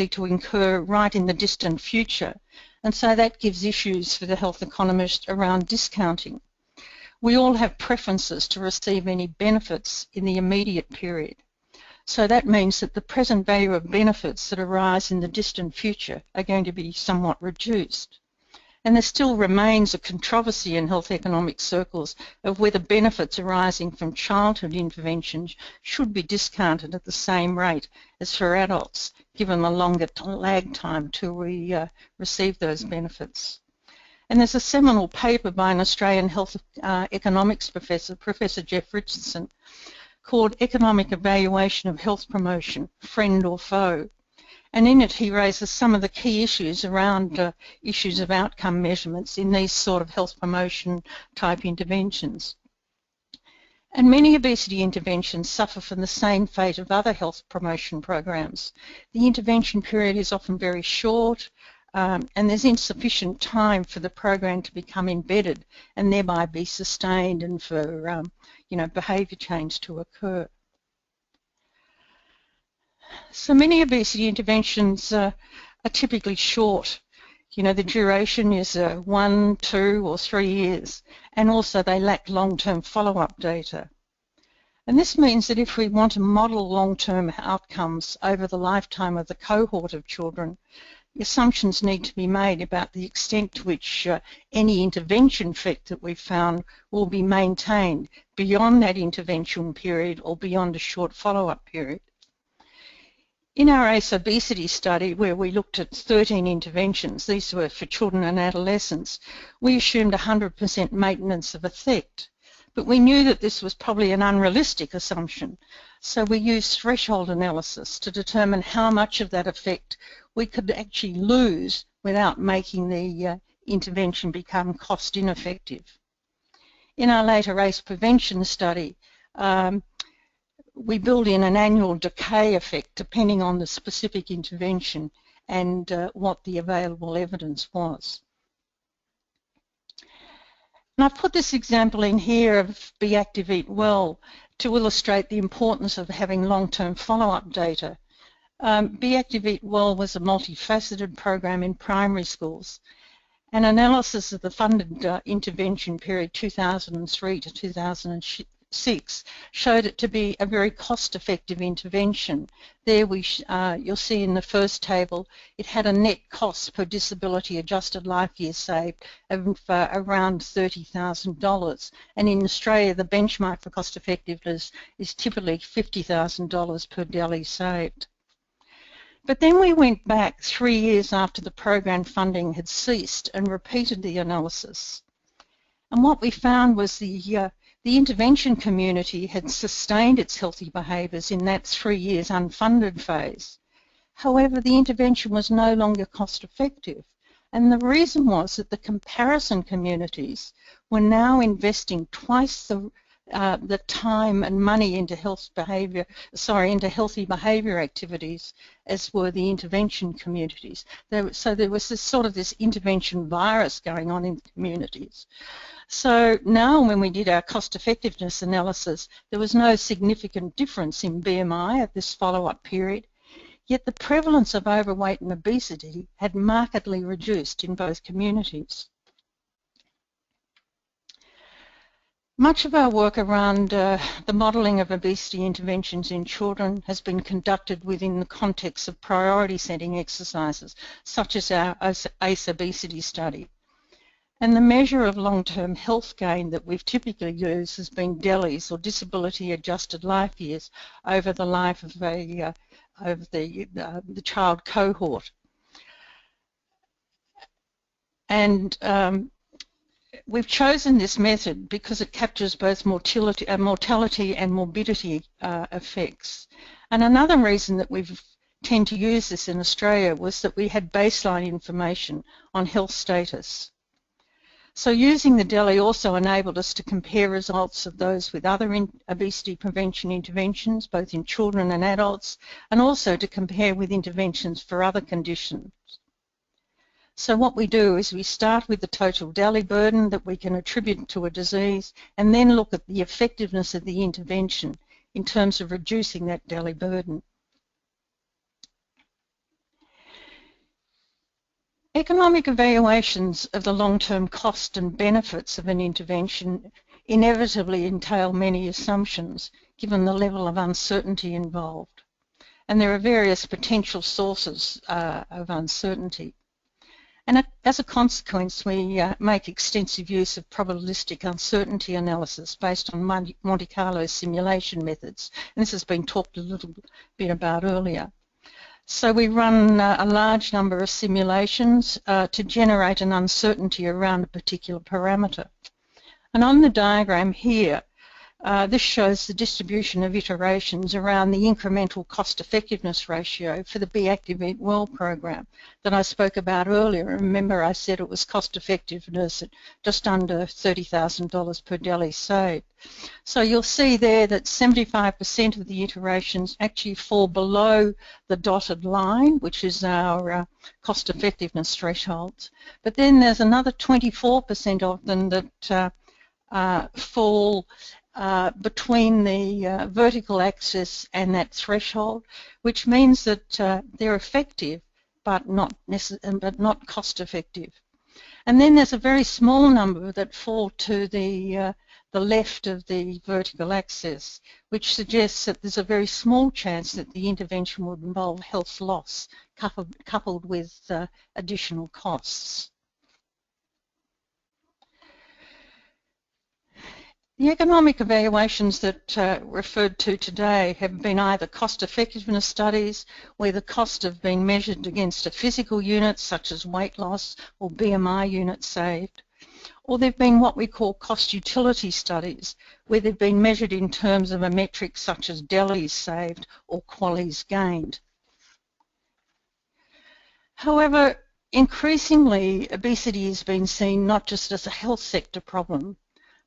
to incur right in the distant future, and so that gives issues for the health economist around discounting. We all have preferences to receive any benefits in the immediate period, so that means that the present value of benefits that arise in the distant future are going to be somewhat reduced. And there still remains a controversy in health economic circles of whether benefits arising from childhood interventions should be discounted at the same rate as for adults, given the longer lag time till we receive those benefits. And there's a seminal paper by an Australian health economics professor, Professor Jeff Richardson, called Economic Evaluation of Health Promotion, Friend or Foe. And in it he raises some of the key issues around issues of outcome measurements in these sort of health promotion type interventions. And many obesity interventions suffer from the same fate of other health promotion programs. The intervention period is often very short, and there's insufficient time for the program to become embedded and thereby be sustained and for behaviour change to occur. So many obesity interventions are typically short. The duration is 1, 2 or 3 years, and also they lack long-term follow-up data. And this means that if we want to model long-term outcomes over the lifetime of the cohort of children, assumptions need to be made about the extent to which any intervention effect that we've found will be maintained beyond that intervention period or beyond a short follow-up period. In our ACE obesity study, where we looked at 13 interventions, these were for children and adolescents, we assumed 100% maintenance of effect. But we knew that this was probably an unrealistic assumption, so we used threshold analysis to determine how much of that effect we could actually lose without making the intervention become cost ineffective. In our later ACE prevention study, we build in an annual decay effect depending on the specific intervention and what the available evidence was. And I've put this example in here of Be Active, Eat Well to illustrate the importance of having long-term follow-up data. Be Active, Eat Well was a multifaceted program in primary schools. An analysis of the funded intervention period 2003 to 2006 showed it to be a very cost-effective intervention. There you'll see in the first table it had a net cost per disability adjusted life year saved of around $30,000, and in Australia the benchmark for cost effectiveness is typically $50,000 per DELI saved. But then we went back 3 years after the program funding had ceased and repeated the analysis. And what we found was the intervention community had sustained its healthy behaviours in that 3 years unfunded phase. However, the intervention was no longer cost effective, and the reason was that the comparison communities were now investing twice the time and money into into healthy behaviour activities as were the intervention communities. So there was this intervention virus going on in communities. So now when we did our cost effectiveness analysis, there was no significant difference in BMI at this follow-up period, yet the prevalence of overweight and obesity had markedly reduced in both communities. Much of our work around the modelling of obesity interventions in children has been conducted within the context of priority setting exercises, such as our ACE obesity study. And the measure of long-term health gain that we've typically used has been DELIs, or disability adjusted life years, over the life of the child cohort. And we've chosen this method because it captures both mortality and morbidity effects. And another reason that we've tend to use this in Australia was that we had baseline information on health status. So using the DELI also enabled us to compare results of those with other obesity prevention interventions, both in children and adults, and also to compare with interventions for other conditions. So what we do is we start with the total DELI burden that we can attribute to a disease, and then look at the effectiveness of the intervention in terms of reducing that DELI burden. Economic evaluations of the long-term cost and benefits of an intervention inevitably entail many assumptions, given the level of uncertainty involved. And there are various potential sources of uncertainty. And as a consequence, we make extensive use of probabilistic uncertainty analysis based on Monte Carlo simulation methods. And this has been talked a little bit about earlier. So we run a large number of simulations to generate an uncertainty around a particular parameter. And on the diagram here, this shows the distribution of iterations around the incremental cost-effectiveness ratio for the Be Active Eat Well program that I spoke about earlier. Remember, I said it was cost-effectiveness at just under $30,000 per DELI saved. So you'll see there that 75% of the iterations actually fall below the dotted line, which is our cost-effectiveness thresholds. But then there's another 24% of them that fall between the vertical axis and that threshold, which means that they're effective but not cost effective. And then there's a very small number that fall to the left of the vertical axis, which suggests that there's a very small chance that the intervention would involve health loss coupled with additional costs. The economic evaluations that referred to today have been either cost-effectiveness studies, where the cost have been measured against a physical unit, such as weight loss or BMI units saved, or they've been what we call cost-utility studies, where they've been measured in terms of a metric such as DELIs saved or QALYs gained. However, increasingly, obesity has been seen not just as a health sector problem,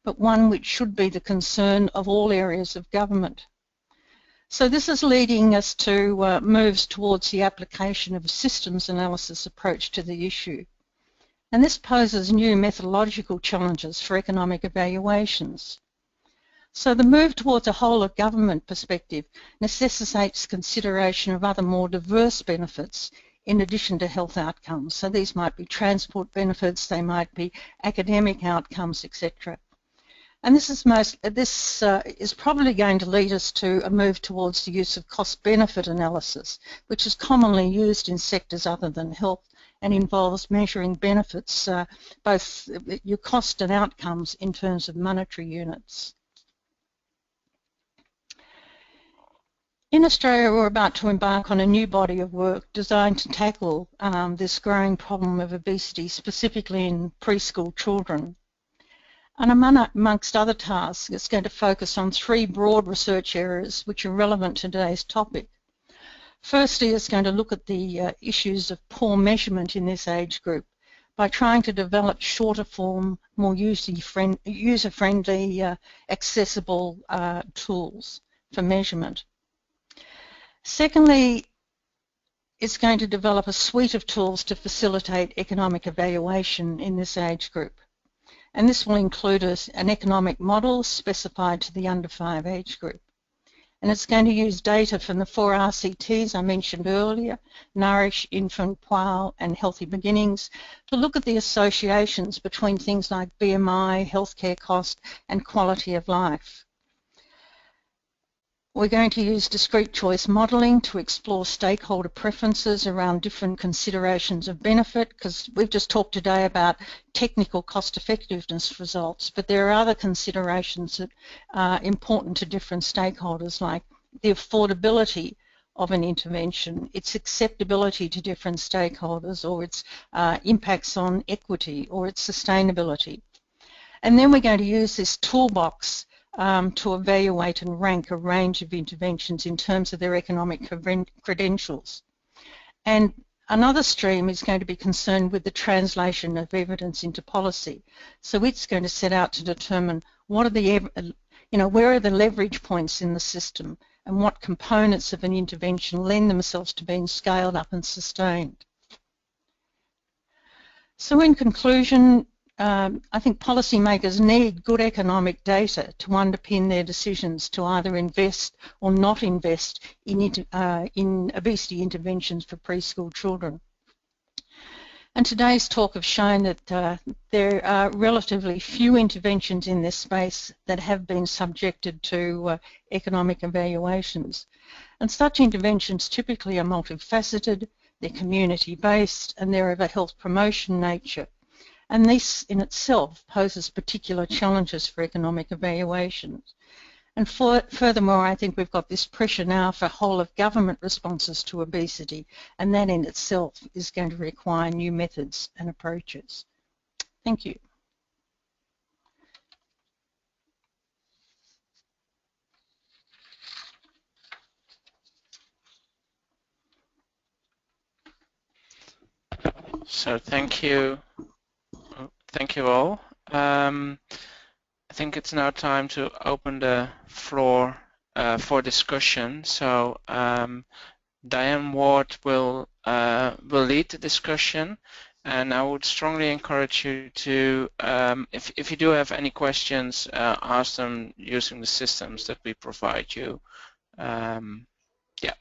but one which should be the concern of all areas of government. So this is leading us to moves towards the application of a systems analysis approach to the issue. And this poses new methodological challenges for economic evaluations. So the move towards a whole of government perspective necessitates consideration of other more diverse benefits in addition to health outcomes. So these might be transport benefits, they might be academic outcomes, etc. And this is probably going to lead us to a move towards the use of cost-benefit analysis, which is commonly used in sectors other than health and involves measuring benefits, both your cost and outcomes in terms of monetary units. In Australia, we're about to embark on a new body of work designed to tackle this growing problem of obesity, specifically in preschool children. And amongst other tasks, it's going to focus on three broad research areas which are relevant to today's topic. Firstly, it's going to look at the issues of poor measurement in this age group by trying to develop shorter form, more user-friendly, accessible tools for measurement. Secondly, it's going to develop a suite of tools to facilitate economic evaluation in this age group. And this will include an economic model specified to the under 5 age group. And it's going to use data from the 4 RCTs I mentioned earlier, Nourish, Infant, PWOW and Healthy Beginnings, to look at the associations between things like BMI, healthcare cost and quality of life. We're going to use discrete choice modelling to explore stakeholder preferences around different considerations of benefit, because we've just talked today about technical cost effectiveness results, but there are other considerations that are important to different stakeholders, like the affordability of an intervention, its acceptability to different stakeholders, or its impacts on equity or its sustainability. And then we're going to use this toolbox to evaluate and rank a range of interventions in terms of their economic credentials. And another stream is going to be concerned with the translation of evidence into policy. So it's going to set out to determine what are the, where are the leverage points in the system and what components of an intervention lend themselves to being scaled up and sustained. So in conclusion, I think policymakers need good economic data to underpin their decisions to either invest or not invest in obesity interventions for preschool children. And today's talk have shown that there are relatively few interventions in this space that have been subjected to economic evaluations. And such interventions typically are multifaceted, they're community-based, and they're of a health promotion nature. And this in itself poses particular challenges for economic evaluations. And furthermore, I think we've got this pressure now for whole of government responses to obesity, and that in itself is going to require new methods and approaches. Thank you. So thank you all. I think it's now time to open the floor for discussion. So Diane Ward will lead the discussion, and I would strongly encourage you to, if you do have any questions, ask them using the systems that we provide you. Yeah.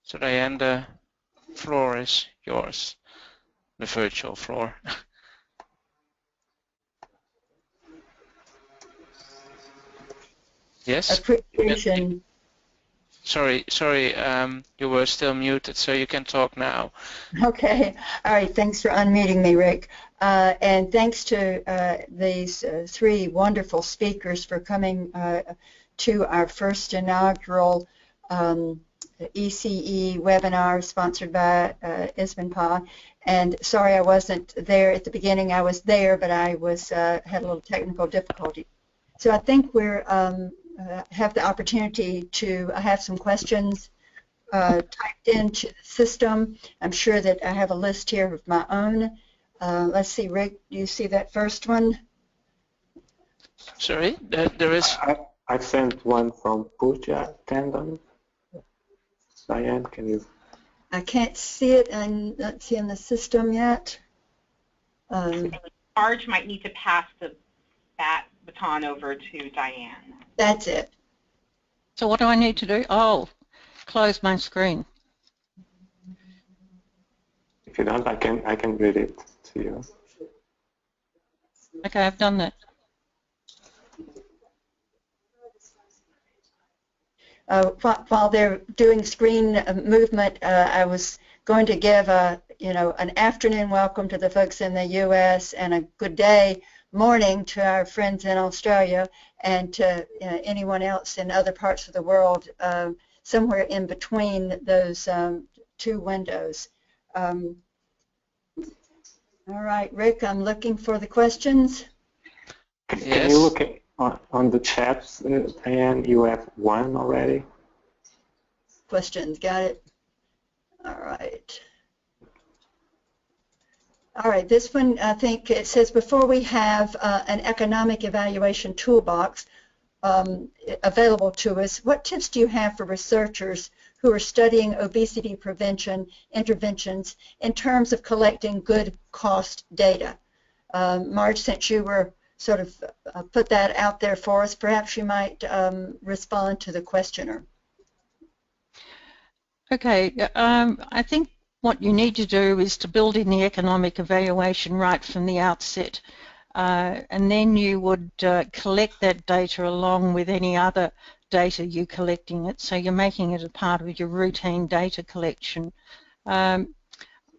So Diane, the floor is yours, the virtual floor. Yes? Appreciation. Sorry, you were still muted, so you can talk now. Okay. All right. Thanks for unmuting me, Rick. And thanks to these 3 wonderful speakers for coming to our first inaugural ECE webinar sponsored by ISBNPA. And sorry I wasn't there at the beginning. I was there, but I had a little technical difficulty. So I think we're have the opportunity to have some questions typed into the system. I'm sure that I have a list here of my own. Let's see, Rick, do you see that first one? Sorry, there is... I sent one from Pooja Tandon. Diane, can you... I can't see it, and not see in the system yet. Marge might need to pass that baton over to Diane. That's it. So what do I need to do? Oh, close my screen. If you don't, I can read it to you. Okay, I've done that. While they're doing screen movement, I was going to give an afternoon welcome to the folks in the U.S. and a good day, morning to our friends in Australia, and to anyone else in other parts of the world, somewhere in between those 2 windows. All right, Rick, I'm looking for the questions. Yes. Can you look on the chats, Diane? You have 1 already. Questions, got it. All right. All right, this one, I think it says, before we have an economic evaluation toolbox available to us, what tips do you have for researchers who are studying obesity prevention interventions in terms of collecting good cost data? Marge, since you were sort of put that out there for us. Perhaps you might respond to the questioner. Okay, I think what you need to do is to build in the economic evaluation right from the outset, and then you would collect that data along with any other data you're collecting it, so you're making it a part of your routine data collection.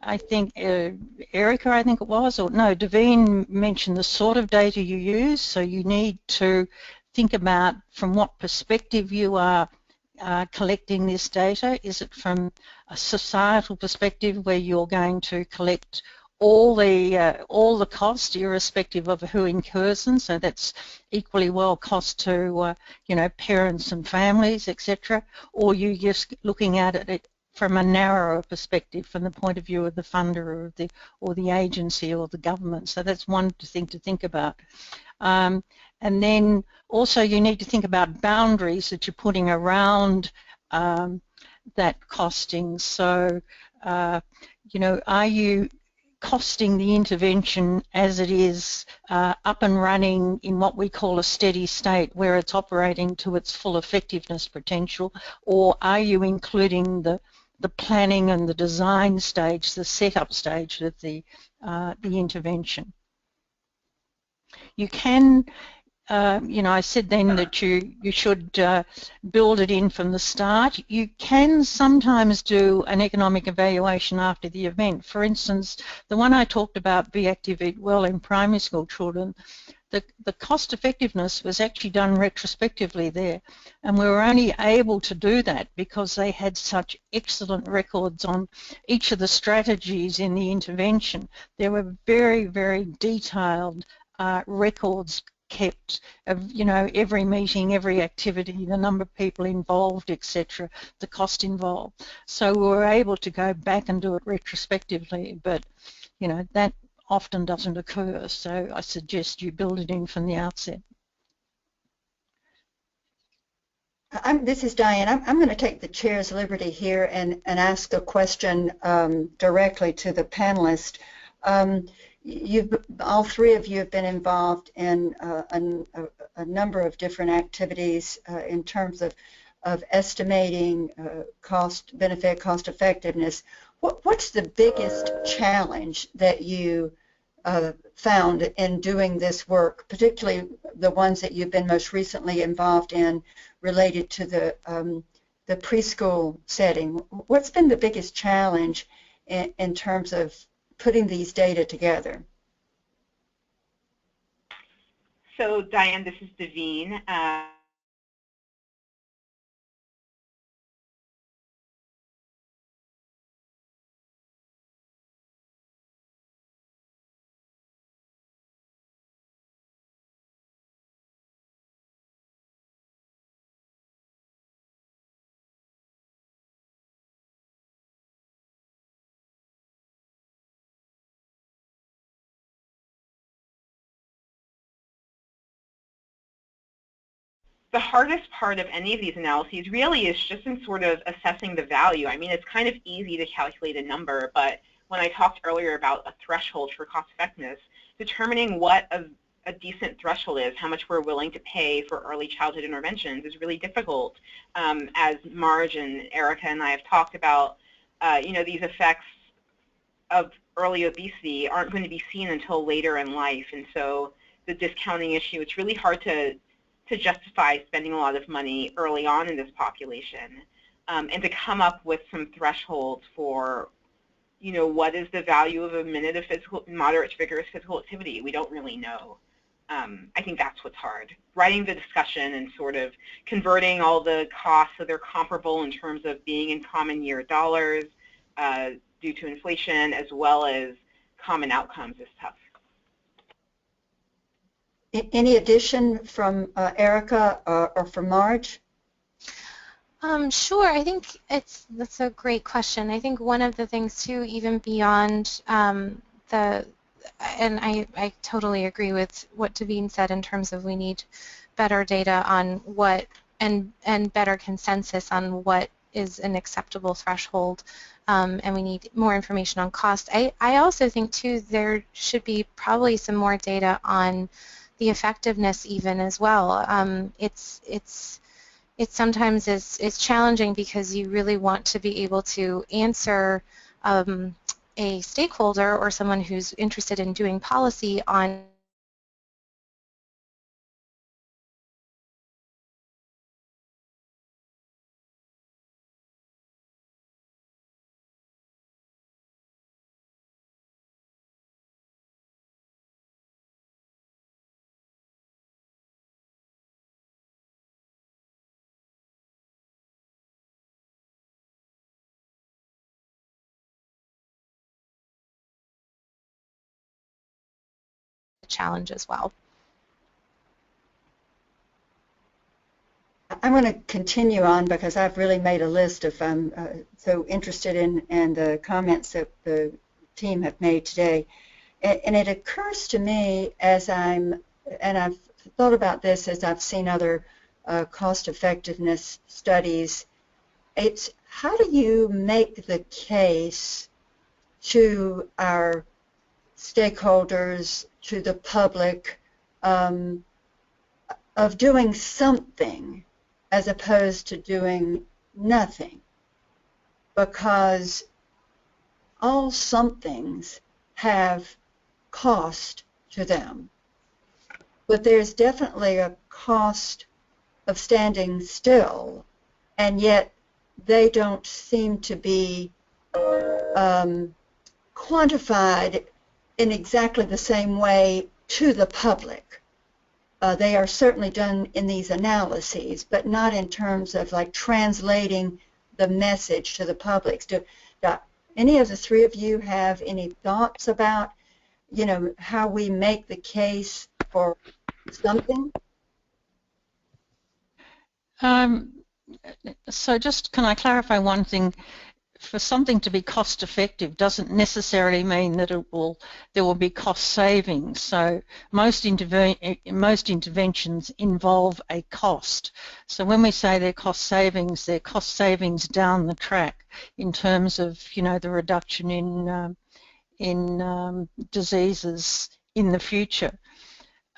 I think Erica, I think it was, or no, Davine mentioned the sort of data you use, so you need to think about from what perspective you are collecting this data. Is it from a societal perspective where you're going to collect all the cost irrespective of who incurs them, so that's equally well cost to you know, parents and families, etc., or you just looking at it from a narrower perspective, from the point of view of the funder or the agency or the government. So that's one thing to think about. And then also you need to think about boundaries that you're putting around that costing. So, you know, are you costing the intervention as it is up and running in what we call a steady state where it's operating to its full effectiveness potential, or are you including the planning and the design stage, the setup stage of the intervention? You can, you know, I said then that you should build it in from the start. You can sometimes do an economic evaluation after the event. For instance, the one I talked about, Be Active, Eat Well, in primary school children, the cost effectiveness was actually done retrospectively there, and we were only able to do that because they had such excellent records on each of the strategies in the intervention. There were very, very detailed records kept of, you know, every meeting, every activity, the number of people involved, etc., the cost involved. So we were able to go back and do it retrospectively, but, you know, that often doesn't occur, so I suggest you build it in from the outset. This is Diane. I'm going to take the chair's liberty here and ask a question directly to the panelist. All three of you have been involved in a number of different activities in terms of estimating cost, benefit, cost effectiveness. What's the biggest challenge that you found in doing this work, particularly the ones that you've been most recently involved in related to the preschool setting? What's been the biggest challenge in terms of putting these data together? So Diane, this is Davine. The hardest part of any of these analyses really is just in sort of assessing the value. I mean, it's kind of easy to calculate a number, but when I talked earlier about a threshold for cost effectiveness, determining what a decent threshold is, how much we're willing to pay for early childhood interventions, is really difficult. As Marge and Erica and I have talked about, you know, these effects of early obesity aren't going to be seen until later in life, and so the discounting issue, it's really hard to justify spending a lot of money early on in this population, and to come up with some thresholds for, you know, what is the value of a minute of moderate to vigorous physical activity? We don't really know. I think that's what's hard. Writing the discussion and sort of converting all the costs so they're comparable in terms of being in common year dollars due to inflation, as well as common outcomes, is tough. Any addition from Erica or from Marge? Sure. I think that's a great question. I think one of the things too, even beyond and I totally agree with what Davine said in terms of we need better data on what and better consensus on what is an acceptable threshold, and we need more information on cost. I also think too there should be probably some more data on the effectiveness even as well. It sometimes is challenging because you really want to be able to answer a stakeholder or someone who's interested in doing policy on the challenge as well. I'm going to continue on because I've really made a list of so interested in the comments that the team have made today. And it occurs to me as and I've thought about this as I've seen other cost effectiveness studies, it's how do you make the case to our stakeholders, to the public, of doing something as opposed to doing nothing, because all somethings have cost to them, but there's definitely a cost of standing still, and yet they don't seem to be quantified in exactly the same way to the public. They are certainly done in these analyses, but not in terms of like translating the message to the public. Do any of the three of you have any thoughts about, you know, how we make the case for something? So just can I clarify one thing? For something to be cost effective doesn't necessarily mean that there will be cost savings. So most interventions involve a cost. So when we say they're cost savings down the track in terms of, you know, the reduction in diseases in the future.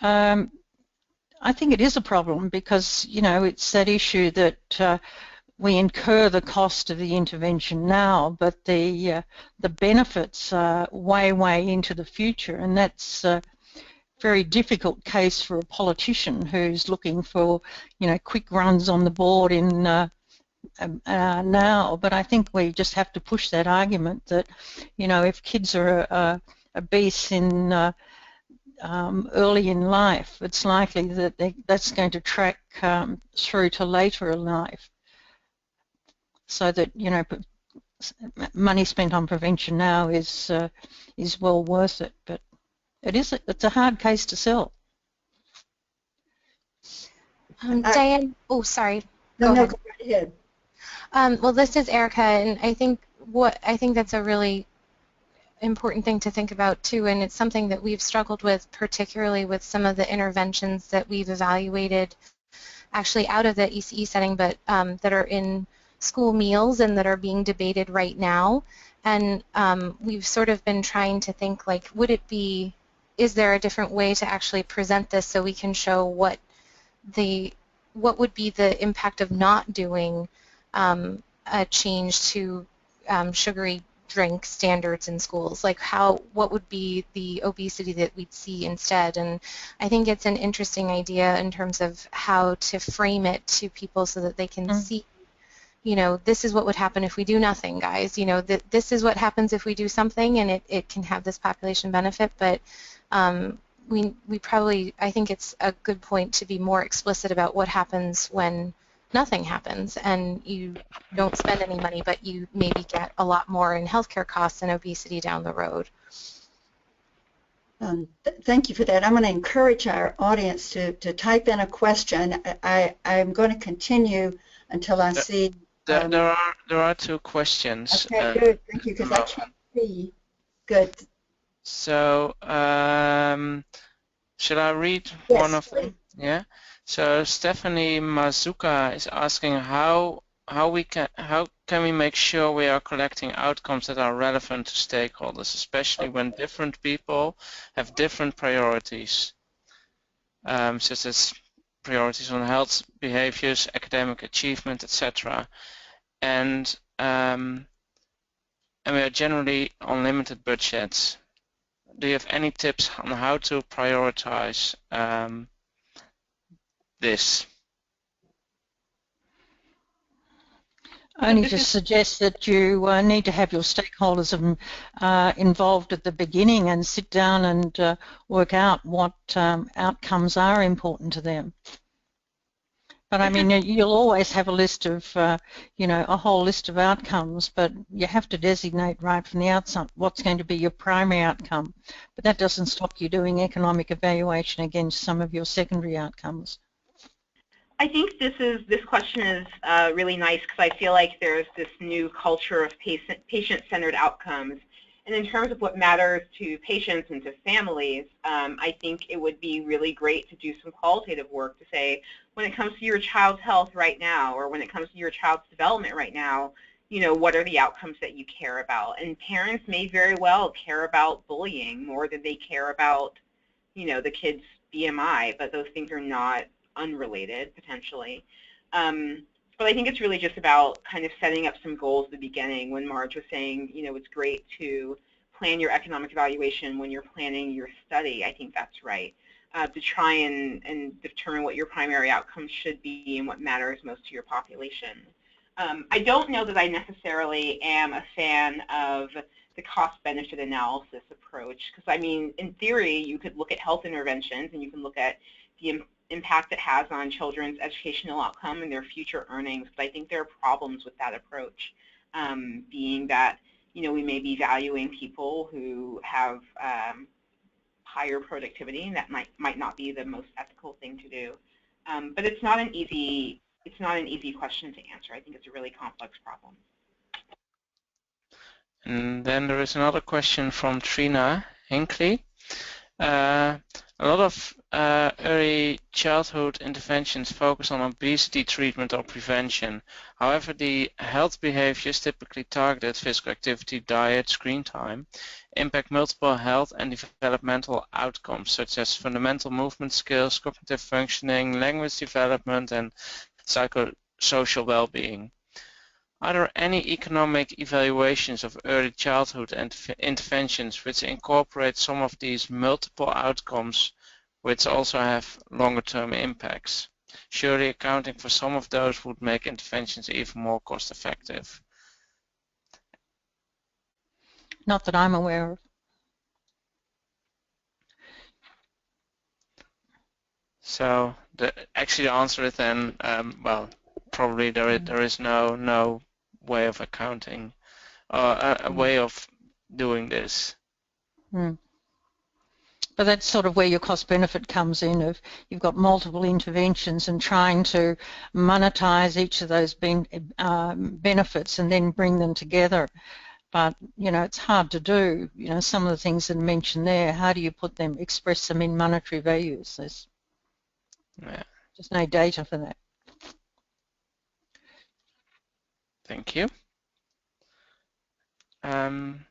I think it is a problem because, you know, it's that issue that we incur the cost of the intervention now, but the benefits are way into the future, and that's a very difficult case for a politician who's looking for, you know, quick runs on the board in now. But I think we just have to push that argument that, you know, if kids are obese in early in life, it's likely that that's going to track through to later in life. So that, you know, money spent on prevention now is well worth it, but it's a hard case to sell. Diane, oh sorry. No, go right ahead. Well, this is Erica, and I think that's a really important thing to think about too, and it's something that we've struggled with, particularly with some of the interventions that we've evaluated, actually out of the ECE setting, but that are in school meals and that are being debated right now. And we've sort of been trying to think, like, is there a different way to actually present this so we can show what would be the impact of not doing a change to sugary drink standards in schools, like what would be the obesity that we'd see instead. And I think it's an interesting idea in terms of how to frame it to people so that they can see, you know, this is what would happen if we do nothing, guys. You know, this is what happens if we do something, and it can have this population benefit. But we probably, I think it's a good point to be more explicit about what happens when nothing happens and you don't spend any money, but you maybe get a lot more in healthcare costs and obesity down the road. Thank you for that. I'm going to encourage our audience to type in a question. I'm going to continue until I see. There are two questions. Okay, good. Thank you, because I can't see. Good. So, should I read one of them? Yeah. So Stephanie Mazuka is asking how can we make sure we are collecting outcomes that are relevant to stakeholders, especially when different people have different priorities. such as priorities on health, behaviors, academic achievement, etc. And we are generally on limited budgets. Do you have any tips on how to prioritize this? Only to suggest that you need to have your stakeholders involved at the beginning and sit down and work out what outcomes are important to them. But I mean, you'll always have a list of, a whole list of outcomes, but you have to designate right from the outset what's going to be your primary outcome. But that doesn't stop you doing economic evaluation against some of your secondary outcomes. I think this question is really nice because I feel like there's this new culture of patient-centered outcomes. And in terms of what matters to patients and to families, I think it would be really great to do some qualitative work to say, when it comes to your child's health right now, or when it comes to your child's development right now, what are the outcomes that you care about? And parents may very well care about bullying more than they care about, the kid's BMI, but those things are not unrelated, potentially. But I think it's really just about kind of setting up some goals at the beginning. When Marge was saying, it's great to plan your economic evaluation when you're planning your study, I think that's right. To try and determine what your primary outcomes should be and what matters most to your population. I don't know that I necessarily am a fan of the cost-benefit analysis approach, because I mean, in theory, you could look at health interventions and you can look at the impact it has on children's educational outcome and their future earnings, but I think there are problems with that approach, being that we may be valuing people who have higher productivity, and that might not be the most ethical thing to do. But it's not an easy question to answer. I think it's a really complex problem. And then there is another question from Trina Hinckley. A lot of early childhood interventions focus on obesity treatment or prevention. However, the health behaviors typically targeted physical activity, diet, screen time, impact multiple health and developmental outcomes such as fundamental movement skills, cognitive functioning, language development, and psychosocial well-being. Are there any economic evaluations of early childhood interventions which incorporate some of these multiple outcomes which also have longer-term impacts? Surely accounting for some of those would make interventions even more cost-effective. Not that I'm aware of. So actually the answer is then, well, probably there is no way of accounting, a way of doing this. But that's sort of where your cost benefit comes in. If you've got multiple interventions and trying to monetize each of those benefits and then bring them together. But, it's hard to do. Some of the things that are mentioned there, how do you put them, express them in monetary values? There's just no data for that. Thank you. Diane,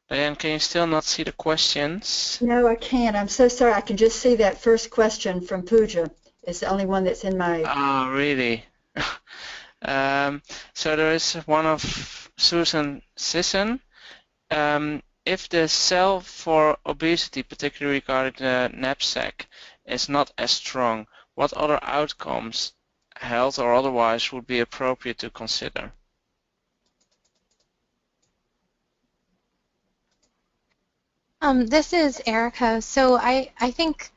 can you still not see the questions? No, I can't. I'm so sorry. I can just see that first question from Pooja. It's the only one that's in my... Oh, really? So there is one of Susan Sisson. If the cell for obesity, particularly regarding the knapsack, is not as strong, what other outcomes, health or otherwise, would be appropriate to consider? This is Erica. So I think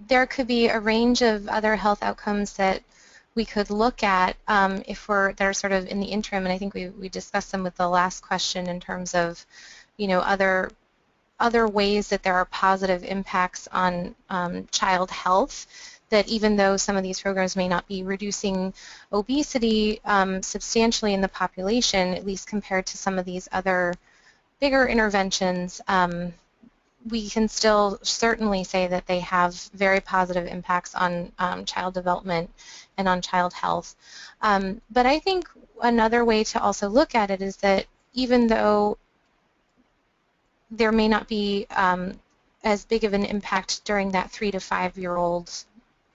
there could be a range of other health outcomes that we could look at if that are sort of in the interim, and I think we discussed them with the last question in terms of, other ways that there are positive impacts on child health, that even though some of these programs may not be reducing obesity substantially in the population, at least compared to some of these other bigger interventions, we can still certainly say that they have very positive impacts on child development and on child health. But I think another way to also look at it is that even though there may not be a as big of an impact during that 3 to 5 year old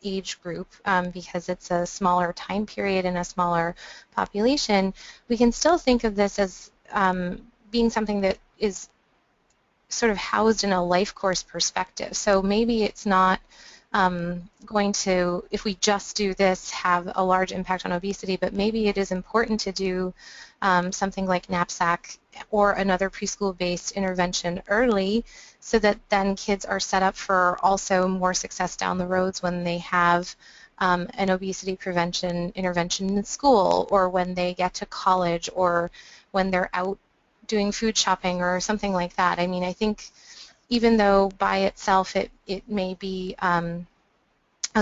age group because it's a smaller time period and a smaller population, we can still think of this as being something that is sort of housed in a life course perspective. So maybe it's not going to, if we just do this, have a large impact on obesity, but maybe it is important to do something like knapsack or another preschool-based intervention early so that then kids are set up for also more success down the roads when they have an obesity prevention intervention in school, or when they get to college, or when they're out doing food shopping or something like that. I mean, I think even though by itself it may be a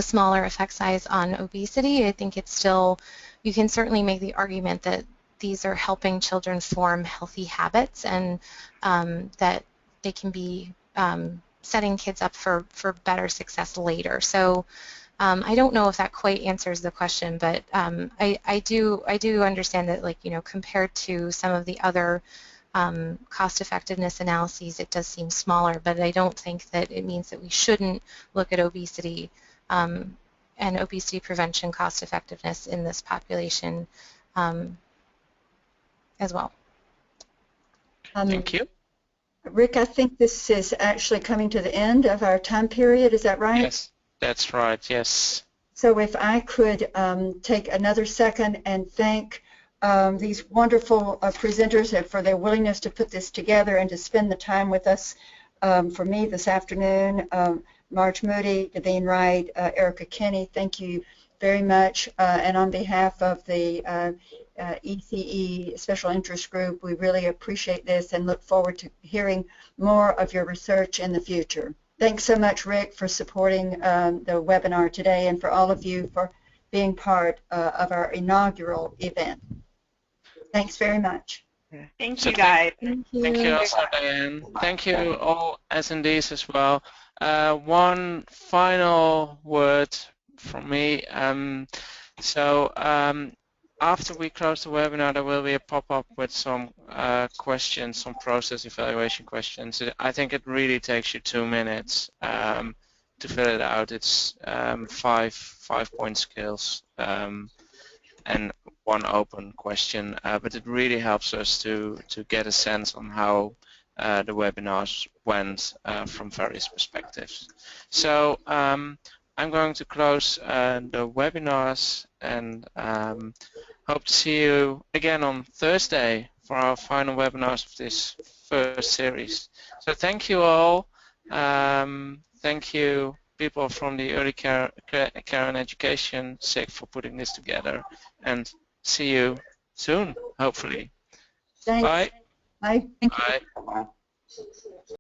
smaller effect size on obesity, I think it's still, you can certainly make the argument that these are helping children form healthy habits, and that they can be setting kids up for better success later. So I don't know if that quite answers the question, but I do understand that, like, you know, compared to some of the other cost effectiveness analyses, it does seem smaller, but I don't think that it means that we shouldn't look at obesity and obesity prevention cost effectiveness in this population as well. Thank you. Rick, I think this is actually coming to the end of our time period. Is that right? Yes, that's right. Yes. So if I could take another second and thank these wonderful presenters for their willingness to put this together and to spend the time with us. For me this afternoon, Marge Moody, Devine Wright, Erica Kinney, thank you very much. And on behalf of the ECE Special Interest Group, we really appreciate this and look forward to hearing more of your research in the future. Thanks so much, Rick, for supporting the webinar today, and for all of you for being part of our inaugural event. Thanks very much. Thank you, guys. Thank you. Thank you also, Diane. Thank you all attendees as well. One final word from me. After we close the webinar, there will be a pop-up with some questions, some process evaluation questions. I think it really takes you 2 minutes to fill it out. It's 5-point scales and one open question, but it really helps us to get a sense on how the webinars went from various perspectives. So I'm going to close the webinars, and hope to see you again on Thursday for our final webinars of this first series. So thank you all. Thank you, people from the Early Care and Education SIG, for putting this together, and see you soon, hopefully. Thanks. Bye. Bye. Bye. Bye.